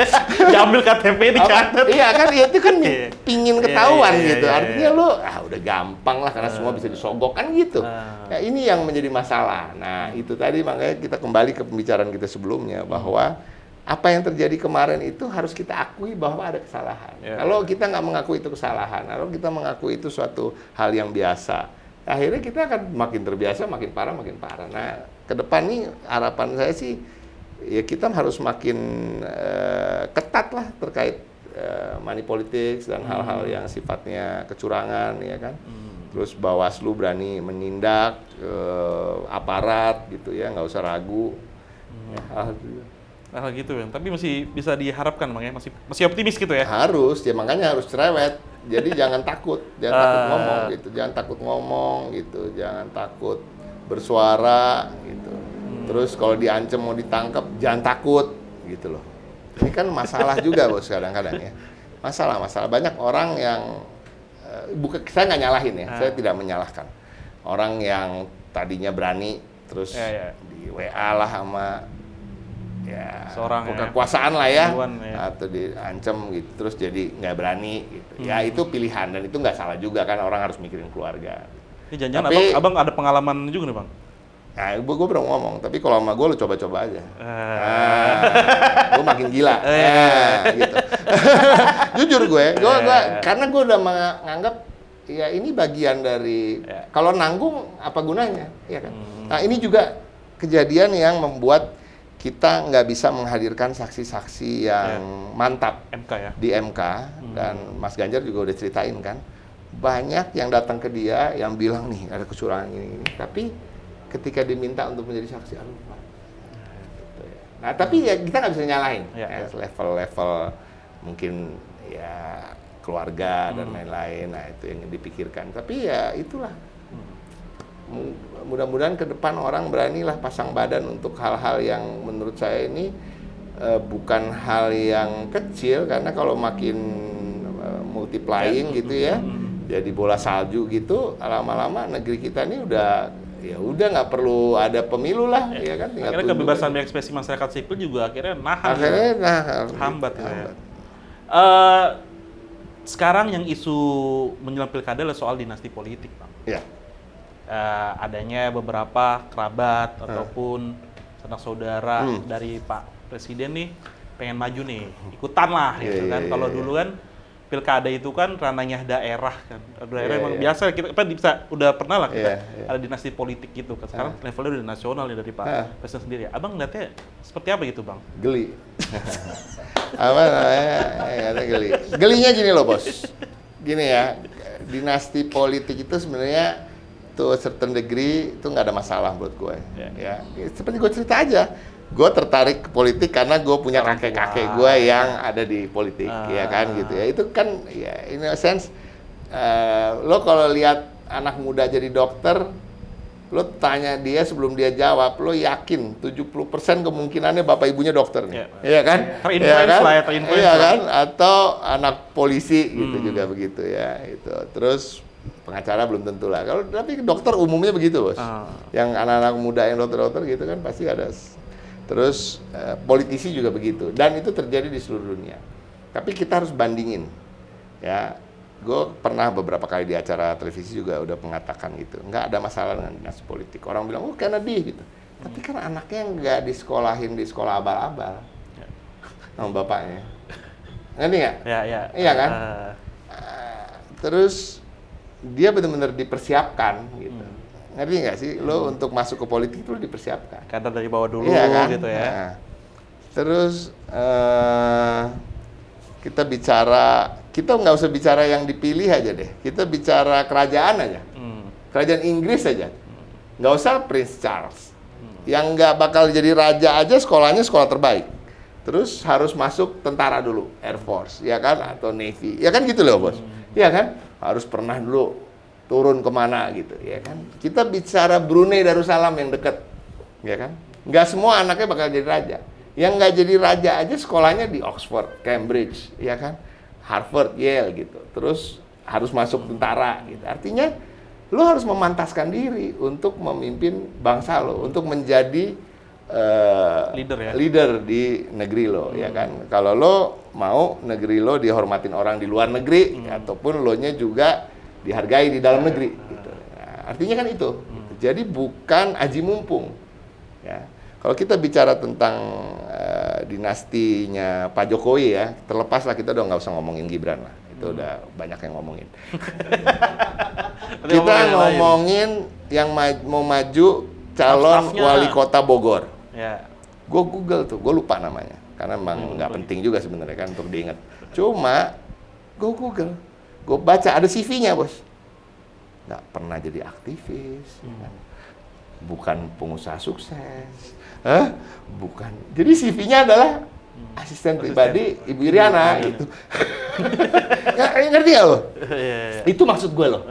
Diambil KTP dicatat. Iya kan, itu kan pingin ketahuan gitu. Artinya lu udah gampang lah karena semua bisa disogok kan gitu. Nah, ini yang menjadi masalah. Nah, itu tadi makanya kita kembali ke pembicaraan kita sebelumnya bahwa apa yang terjadi kemarin itu harus kita akui bahwa ada kesalahan. Kalau kita nggak mengakui itu kesalahan, kalau kita mengakui itu suatu hal yang biasa, akhirnya kita akan makin terbiasa, makin parah, makin parah. Nah, ke depan nih harapan saya sih, ya kita harus makin ketat lah terkait money politics dan hal-hal yang sifatnya kecurangan, ya kan. Terus Bawaslu berani menindak aparat gitu ya, nggak usah ragu. Ya, hal gitu ya. Tapi masih bisa diharapkan Bang ya, masih optimis gitu ya. Harus, ya makanya harus cerewet. Jadi jangan takut, jangan takut ngomong gitu, jangan takut ngomong gitu, jangan takut bersuara gitu. Terus kalau diancam mau ditangkap, jangan takut gitu loh. Ini kan masalah juga bos kadang-kadang ya. Masalah banyak orang yang saya nggak nyalahin ya, saya tidak menyalahkan orang yang tadinya berani terus di WA lah sama ya seorang kekuasaan lah ya, atau diancam gitu terus jadi nggak berani gitu. Ya itu pilihan dan itu nggak salah juga kan, orang harus mikirin keluarga. Ini jangan-jangan abang ada pengalaman juga nih Bang? Nah, gue belum ngomong, tapi kalau sama gue lo coba-coba aja. Gue makin gila. Gitu. Jujur gue karena gue udah menganggap ya ini bagian dari kalau nanggung apa gunanya, ya kan. Nah ini juga kejadian yang membuat kita nggak bisa menghadirkan saksi-saksi yang mantap MK ya? Di MK. Dan Mas Ganjar juga udah ceritain kan, banyak yang datang ke dia yang bilang nih ada kecurangan ini. Tapi ketika diminta untuk menjadi saksi, Pak. Gitu ya. Nah tapi ya kita nggak bisa nyalahin level-level mungkin ya keluarga dan lain-lain. Nah itu yang dipikirkan. Tapi ya itulah. Mudah-mudahan ke depan orang beranilah pasang badan untuk hal-hal yang menurut saya ini bukan hal yang kecil, karena kalau makin multiplying gitu ya, jadi bola salju gitu, lama-lama negeri kita ini udah nggak perlu ada pemilu lah, ya kan? Akhirnya kebebasan berekspresi masyarakat sipil juga akhirnya hambat. Sekarang yang isu menjelang pilkada adalah soal dinasti politik, Bang. Ya. Adanya beberapa kerabat ataupun sanak saudara dari Pak Presiden nih pengen maju nih, ikutan lah gitu kan. Kalau dulu kan pilkada itu kan ranahnya daerah kan. Daerah emang biasa kita bisa udah pernah lah kita ada dinasti politik gitu kan. Sekarang levelnya udah nasional nih dari Pak Presiden sendiri. Abang ngeliatnya seperti apa gitu, Bang? Geli. Apa namanya? Geli. Gelinya gini loh, Bos. Gini ya, dinasti politik itu sebenarnya to a certain degree itu nggak ada masalah buat gue. Ya, seperti gue cerita aja. Gue tertarik ke politik karena gue punya kakek-kakek gue yang ada di politik, ya kan gitu ya. Itu kan ya in a sense, lo kalau lihat anak muda jadi dokter, lo tanya dia sebelum dia jawab, lo yakin 70% kemungkinannya bapak ibunya dokter nih, iya kan? Iya kan? Atau anak polisi gitu juga begitu ya. Itu terus pengacara belum tentu lah. Kalau tapi dokter umumnya begitu, Bos. Yang anak-anak muda yang dokter-dokter gitu kan pasti ada. Terus politisi juga begitu, dan itu terjadi di seluruh dunia. Tapi kita harus bandingin, ya. Gue pernah beberapa kali di acara televisi juga udah mengatakan gitu, nggak ada masalah dengan dinasti politik. Orang bilang, oh Kennedy gitu. Tapi kan anaknya nggak disekolahin di sekolah abal-abal sama bapaknya. Ngerti nggak? Iya kan? Terus dia benar-benar dipersiapkan gitu. Ngerti nggak sih, lo untuk masuk ke politik itu dipersiapkan. Kadang dari bawah dulu kan? gitu ya. Nah, terus kita bicara, kita nggak usah bicara yang dipilih aja deh. Kita bicara kerajaan aja, kerajaan Inggris aja. Nggak usah Prince Charles. Yang nggak bakal jadi raja aja sekolahnya sekolah terbaik. Terus harus masuk tentara dulu, Air Force, ya kan, atau Navy, ya kan gitu loh, Bos. Ya kan, harus pernah dulu turun kemana gitu, ya kan. Kita bicara Brunei Darussalam yang dekat, ya kan. Nggak semua anaknya bakal jadi raja. Yang nggak jadi raja aja sekolahnya di Oxford, Cambridge, ya kan, Harvard, Yale gitu. Terus harus masuk tentara gitu. Artinya lo harus memantaskan diri untuk memimpin bangsa lo, untuk menjadi leader di negeri lo, ya kan. Kalau lo mau negeri lo dihormatin orang di luar negeri, ataupun lo nya juga dihargai di dalam negeri gitu. Nah, artinya kan itu. Jadi bukan aji mumpung. Ya. Kalau kita bicara tentang dinastinya Pak Jokowi ya, terlepas lah kita udah nggak usah ngomongin Gibran lah, itu udah banyak yang ngomongin. Kita ngomongin yang mau maju calon Staff-staffnya. wali kota Bogor. Ya. Gue Google tuh, gue lupa namanya, karena emang nggak penting juga sebenarnya kan untuk diingat. Cuma gue Google, gue baca ada CV-nya bos, nggak pernah jadi aktivis, ya kan? Bukan pengusaha sukses, bukan. Jadi CV-nya adalah asisten pribadi Ibu Iriana gitu. Ngerti gak lo? Itu maksud gue loh.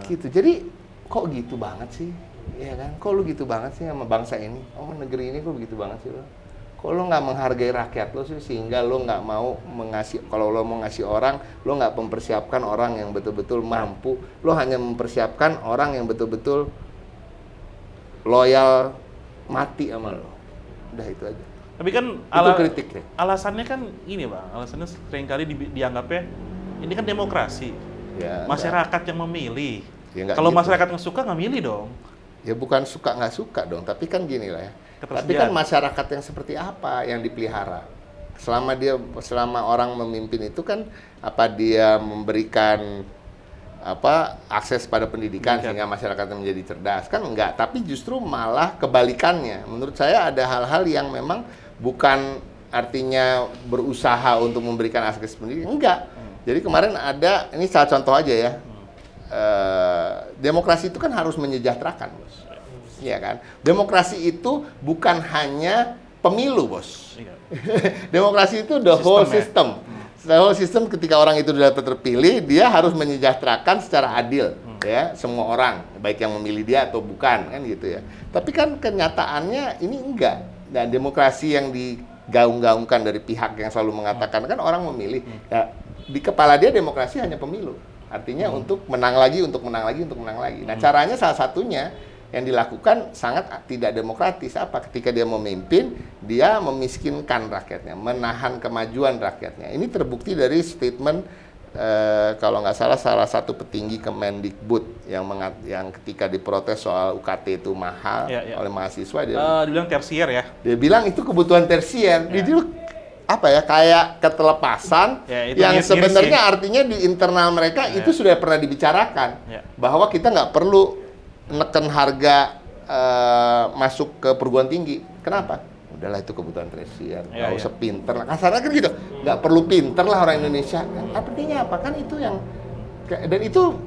Gitu. Jadi kok gitu banget sih? Ya kan? Kok lu gitu banget sih sama bangsa ini? Oh, negeri ini kok begitu banget sih lo? Kok lo nggak menghargai rakyat lo sih sehingga lo nggak mau kalau lo mau ngasih orang, lo nggak mempersiapkan orang yang betul-betul mampu. Lo hanya mempersiapkan orang yang betul-betul loyal mati sama lo. Udah itu aja. Tapi kan Itu kritik ya. alasannya kan ini bang, alasannya seringkali dianggapnya ini kan demokrasi, Ya, masyarakat yang memilih. Ya, nggak Kalau gitu. masyarakat nggak suka nggak milih dong. Ya bukan suka nggak suka dong, tapi kan gini lah ya. Tapi Ketersediaan. kan masyarakat yang seperti apa yang dipelihara? Selama orang memimpin itu kan apa dia memberikan akses pada pendidikan sehingga masyarakatnya menjadi cerdas kan enggak, tapi justru malah kebalikannya. Menurut saya ada hal-hal yang memang bukan artinya berusaha untuk memberikan akses pendidikan, enggak. Jadi kemarin ada, ini salah contoh aja ya. Demokrasi itu kan harus menyejahterakan, bos. Iya kan? Demokrasi itu bukan hanya pemilu, bos. Iya. Demokrasi itu the whole system. The whole system ketika orang itu sudah terpilih, dia harus menyejahterakan secara adil, ya, semua orang, baik yang memilih dia atau bukan, kan gitu ya. Tapi kan kenyataannya ini enggak. Dan demokrasi yang digaung-gaungkan dari pihak yang selalu mengatakan kan orang memilih, ya, di kepala dia demokrasi hanya pemilu. Artinya untuk menang lagi, untuk menang lagi, untuk menang lagi. Nah, caranya salah satunya yang dilakukan sangat tidak demokratis. Apa? Ketika dia memimpin, dia memiskinkan rakyatnya, menahan kemajuan rakyatnya. Ini terbukti dari statement kalau nggak salah satu petinggi Kemendikbud yang ketika diprotes soal UKT itu mahal oleh mahasiswa, dia dibilang tersier ya. Dia bilang itu kebutuhan tersier. Dia dulu kayak ketelepasan yang sebenarnya artinya di internal mereka itu sudah pernah dibicarakan bahwa kita nggak perlu neken harga masuk ke perguruan tinggi. Kenapa? Udahlah itu kebutuhan tersier, nggak usah pinter lah. Kasarnya kan gitu, nggak perlu pinter lah orang Indonesia. Artinya apa? Kan itu yang, dan itu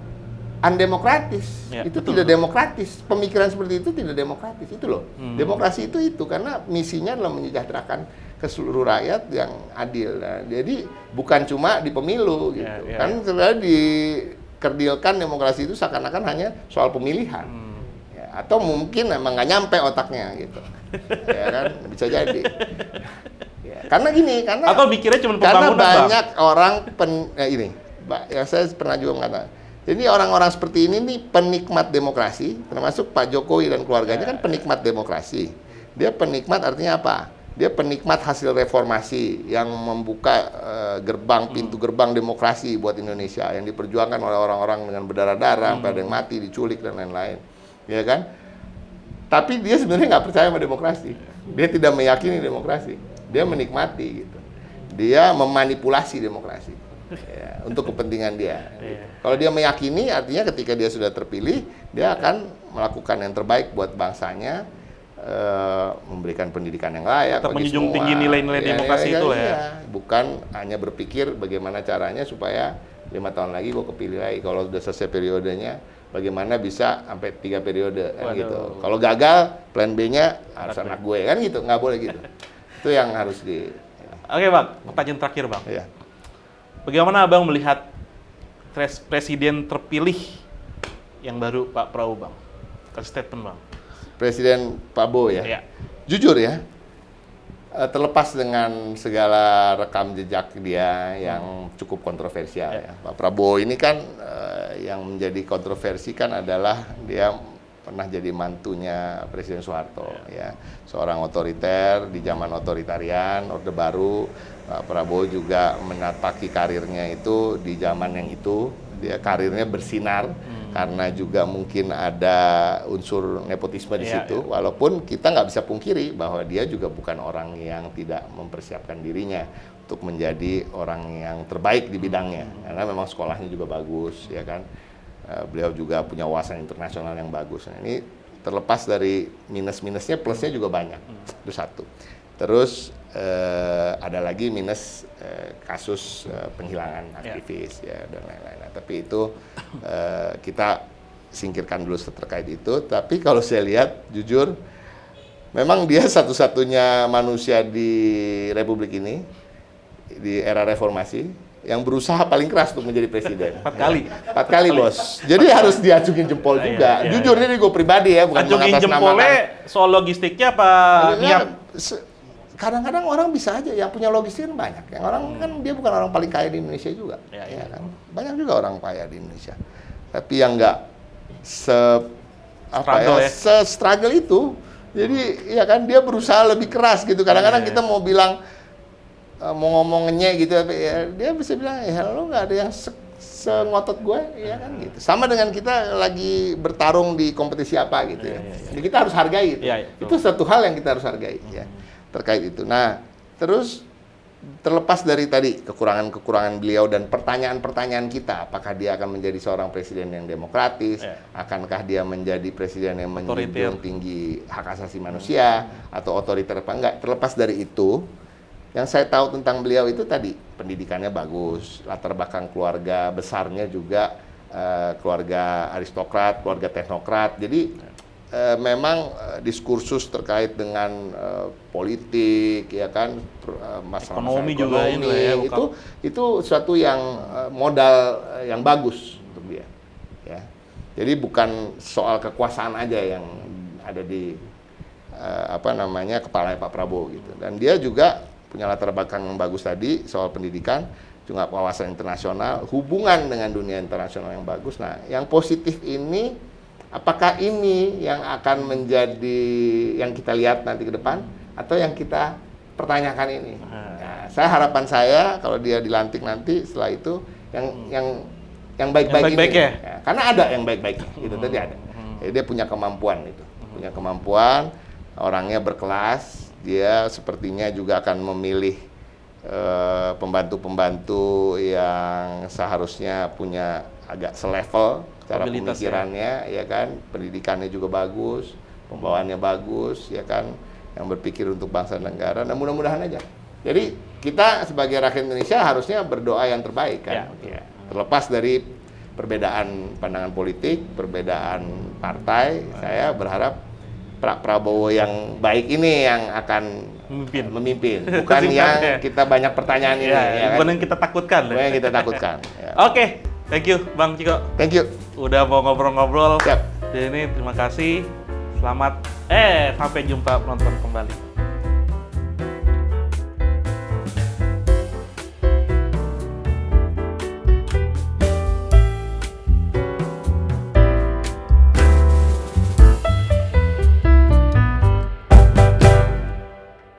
undemokratis, itu tidak demokratis. Pemikiran seperti itu tidak demokratis, itu loh. Demokrasi itu karena misinya adalah menyejahterakan ke seluruh rakyat yang adil. Nah, jadi bukan cuma di pemilu gitu. Kan sebenarnya dikerdilkan demokrasi itu seakan-akan hanya soal pemilihan. Atau mungkin emang nggak nyampe otaknya gitu. Ya kan, bisa jadi. Karena gini, atau mikirnya cuma karena pembangunan, banyak orang saya pernah juga mengatakan. Jadi orang-orang seperti ini nih penikmat demokrasi, termasuk Pak Jokowi dan keluarganya kan penikmat demokrasi. Dia penikmat artinya apa? Dia penikmat hasil reformasi yang membuka pintu gerbang demokrasi buat Indonesia yang diperjuangkan oleh orang-orang dengan berdarah-darah, pada yang mati, diculik dan lain-lain, ya kan? Tapi dia sebenarnya nggak percaya sama demokrasi. Dia tidak meyakini demokrasi. Dia menikmati gitu. Dia memanipulasi demokrasi untuk kepentingan dia. Kalau dia meyakini, artinya ketika dia sudah terpilih, dia akan melakukan yang terbaik buat bangsanya. Memberikan pendidikan yang layak tetap bagi menjunjung semua. tinggi nilai-nilai demokrasi itu ya. Bukan hanya berpikir bagaimana caranya supaya 5 tahun lagi gue kepilih lagi. Kalau sudah selesai periodenya, bagaimana bisa sampai 3 periode kan gitu. Kalau gagal, plan B-nya harus anak gue kan gitu, nggak boleh gitu. Itu yang harus Oke bang, pertanyaan terakhir bang. Iya. Bagaimana abang melihat presiden terpilih yang baru Pak Prabowo bang? Kasih statement bang. Presiden Prabowo ya. Iya. Jujur ya, terlepas dengan segala rekam jejak dia yang cukup kontroversial ya. Pak Prabowo ini kan yang menjadi kontroversi kan adalah dia pernah jadi mantunya Presiden Soeharto ya. Seorang otoriter di zaman otoritarian, Orde Baru. Pak Prabowo juga menapaki karirnya itu di zaman yang itu dia karirnya bersinar karena juga mungkin ada unsur nepotisme di situ. Walaupun kita nggak bisa pungkiri bahwa dia juga bukan orang yang tidak mempersiapkan dirinya untuk menjadi orang yang terbaik di bidangnya, karena memang sekolahnya juga bagus, ya kan. Beliau juga punya wawasan internasional yang bagus. Nah, ini terlepas dari minus-minusnya, plusnya juga banyak. Itu satu. Terus ada lagi minus kasus penghilangan aktivis ya dan lain-lain. Nah, tapi itu kita singkirkan dulu terkait itu. Tapi kalau saya lihat, jujur, memang dia satu-satunya manusia di Republik ini di era reformasi yang berusaha paling keras untuk menjadi presiden. 4 kali. 4 kali, Bos. Jadi harus diacungin jempol juga. Jujur, ini gue pribadi ya, bukan acungin jempolnya soal logistiknya apa niat? Kadang-kadang orang bisa aja, yang punya logistik kan banyak. Yang orang kan dia bukan orang paling kaya di Indonesia juga. Ya kan? Banyak juga orang kaya di Indonesia. Tapi yang nggak struggle itu. Jadi ya kan dia berusaha lebih keras gitu. Kadang-kadang kita mau bilang mau ngomongnya gitu, tapi ya dia bisa bilang, lo nggak ada yang sengotot gue, ya kan gitu. Sama dengan kita lagi bertarung di kompetisi apa gitu ya. Jadi kita harus hargai itu. Itu satu hal yang kita harus hargai ya terkait itu. Nah, terus terlepas dari tadi kekurangan-kekurangan beliau dan pertanyaan-pertanyaan kita, apakah dia akan menjadi seorang presiden yang demokratis, akankah dia menjadi presiden yang menjunjung tinggi hak asasi manusia atau otoriter apa enggak. Terlepas dari itu, yang saya tahu tentang beliau itu tadi, pendidikannya bagus, latar belakang keluarga besarnya juga keluarga aristokrat, keluarga teknokrat. Jadi memang diskursus terkait dengan politik, ya kan, masalah ekonomi juga ini ya, itu suatu yang modal yang bagus untuk dia. Ya. Jadi bukan soal kekuasaan aja yang ada di kepala Pak Prabowo gitu. Dan dia juga punya latar belakang yang bagus tadi soal pendidikan, juga wawasan internasional, hubungan dengan dunia internasional yang bagus. Nah, yang positif ini, apakah ini yang akan menjadi yang kita lihat nanti ke depan, atau yang kita pertanyakan ini? Nah, harapan saya kalau dia dilantik nanti setelah itu yang baik-baik ini, ya, karena ada yang baik-baik itu tadi ada. Jadi dia punya kemampuan itu, punya kemampuan, orangnya berkelas. Dia sepertinya juga akan memilih pembantu-pembantu yang seharusnya punya agak selevel cara pemikirannya, ya kan, pendidikannya juga bagus, pembawaannya bagus, ya kan, yang berpikir untuk bangsa dan negara. Nah, mudah-mudahan aja. Jadi kita sebagai rakyat Indonesia harusnya berdoa yang terbaik kan, terlepas dari perbedaan pandangan politik, perbedaan partai. Saya berharap Pak Prabowo yang baik ini yang akan memimpin. Bukan yang kita banyak pertanyaan ini. Ya, bukan yang kita takutkan. Bukan yang kita takutkan. Ya. Oke, thank you Bang Ciko. Thank you. Udah mau ngobrol-ngobrol. Siap. Jadi ini terima kasih. Selamat sampai jumpa penonton kembali.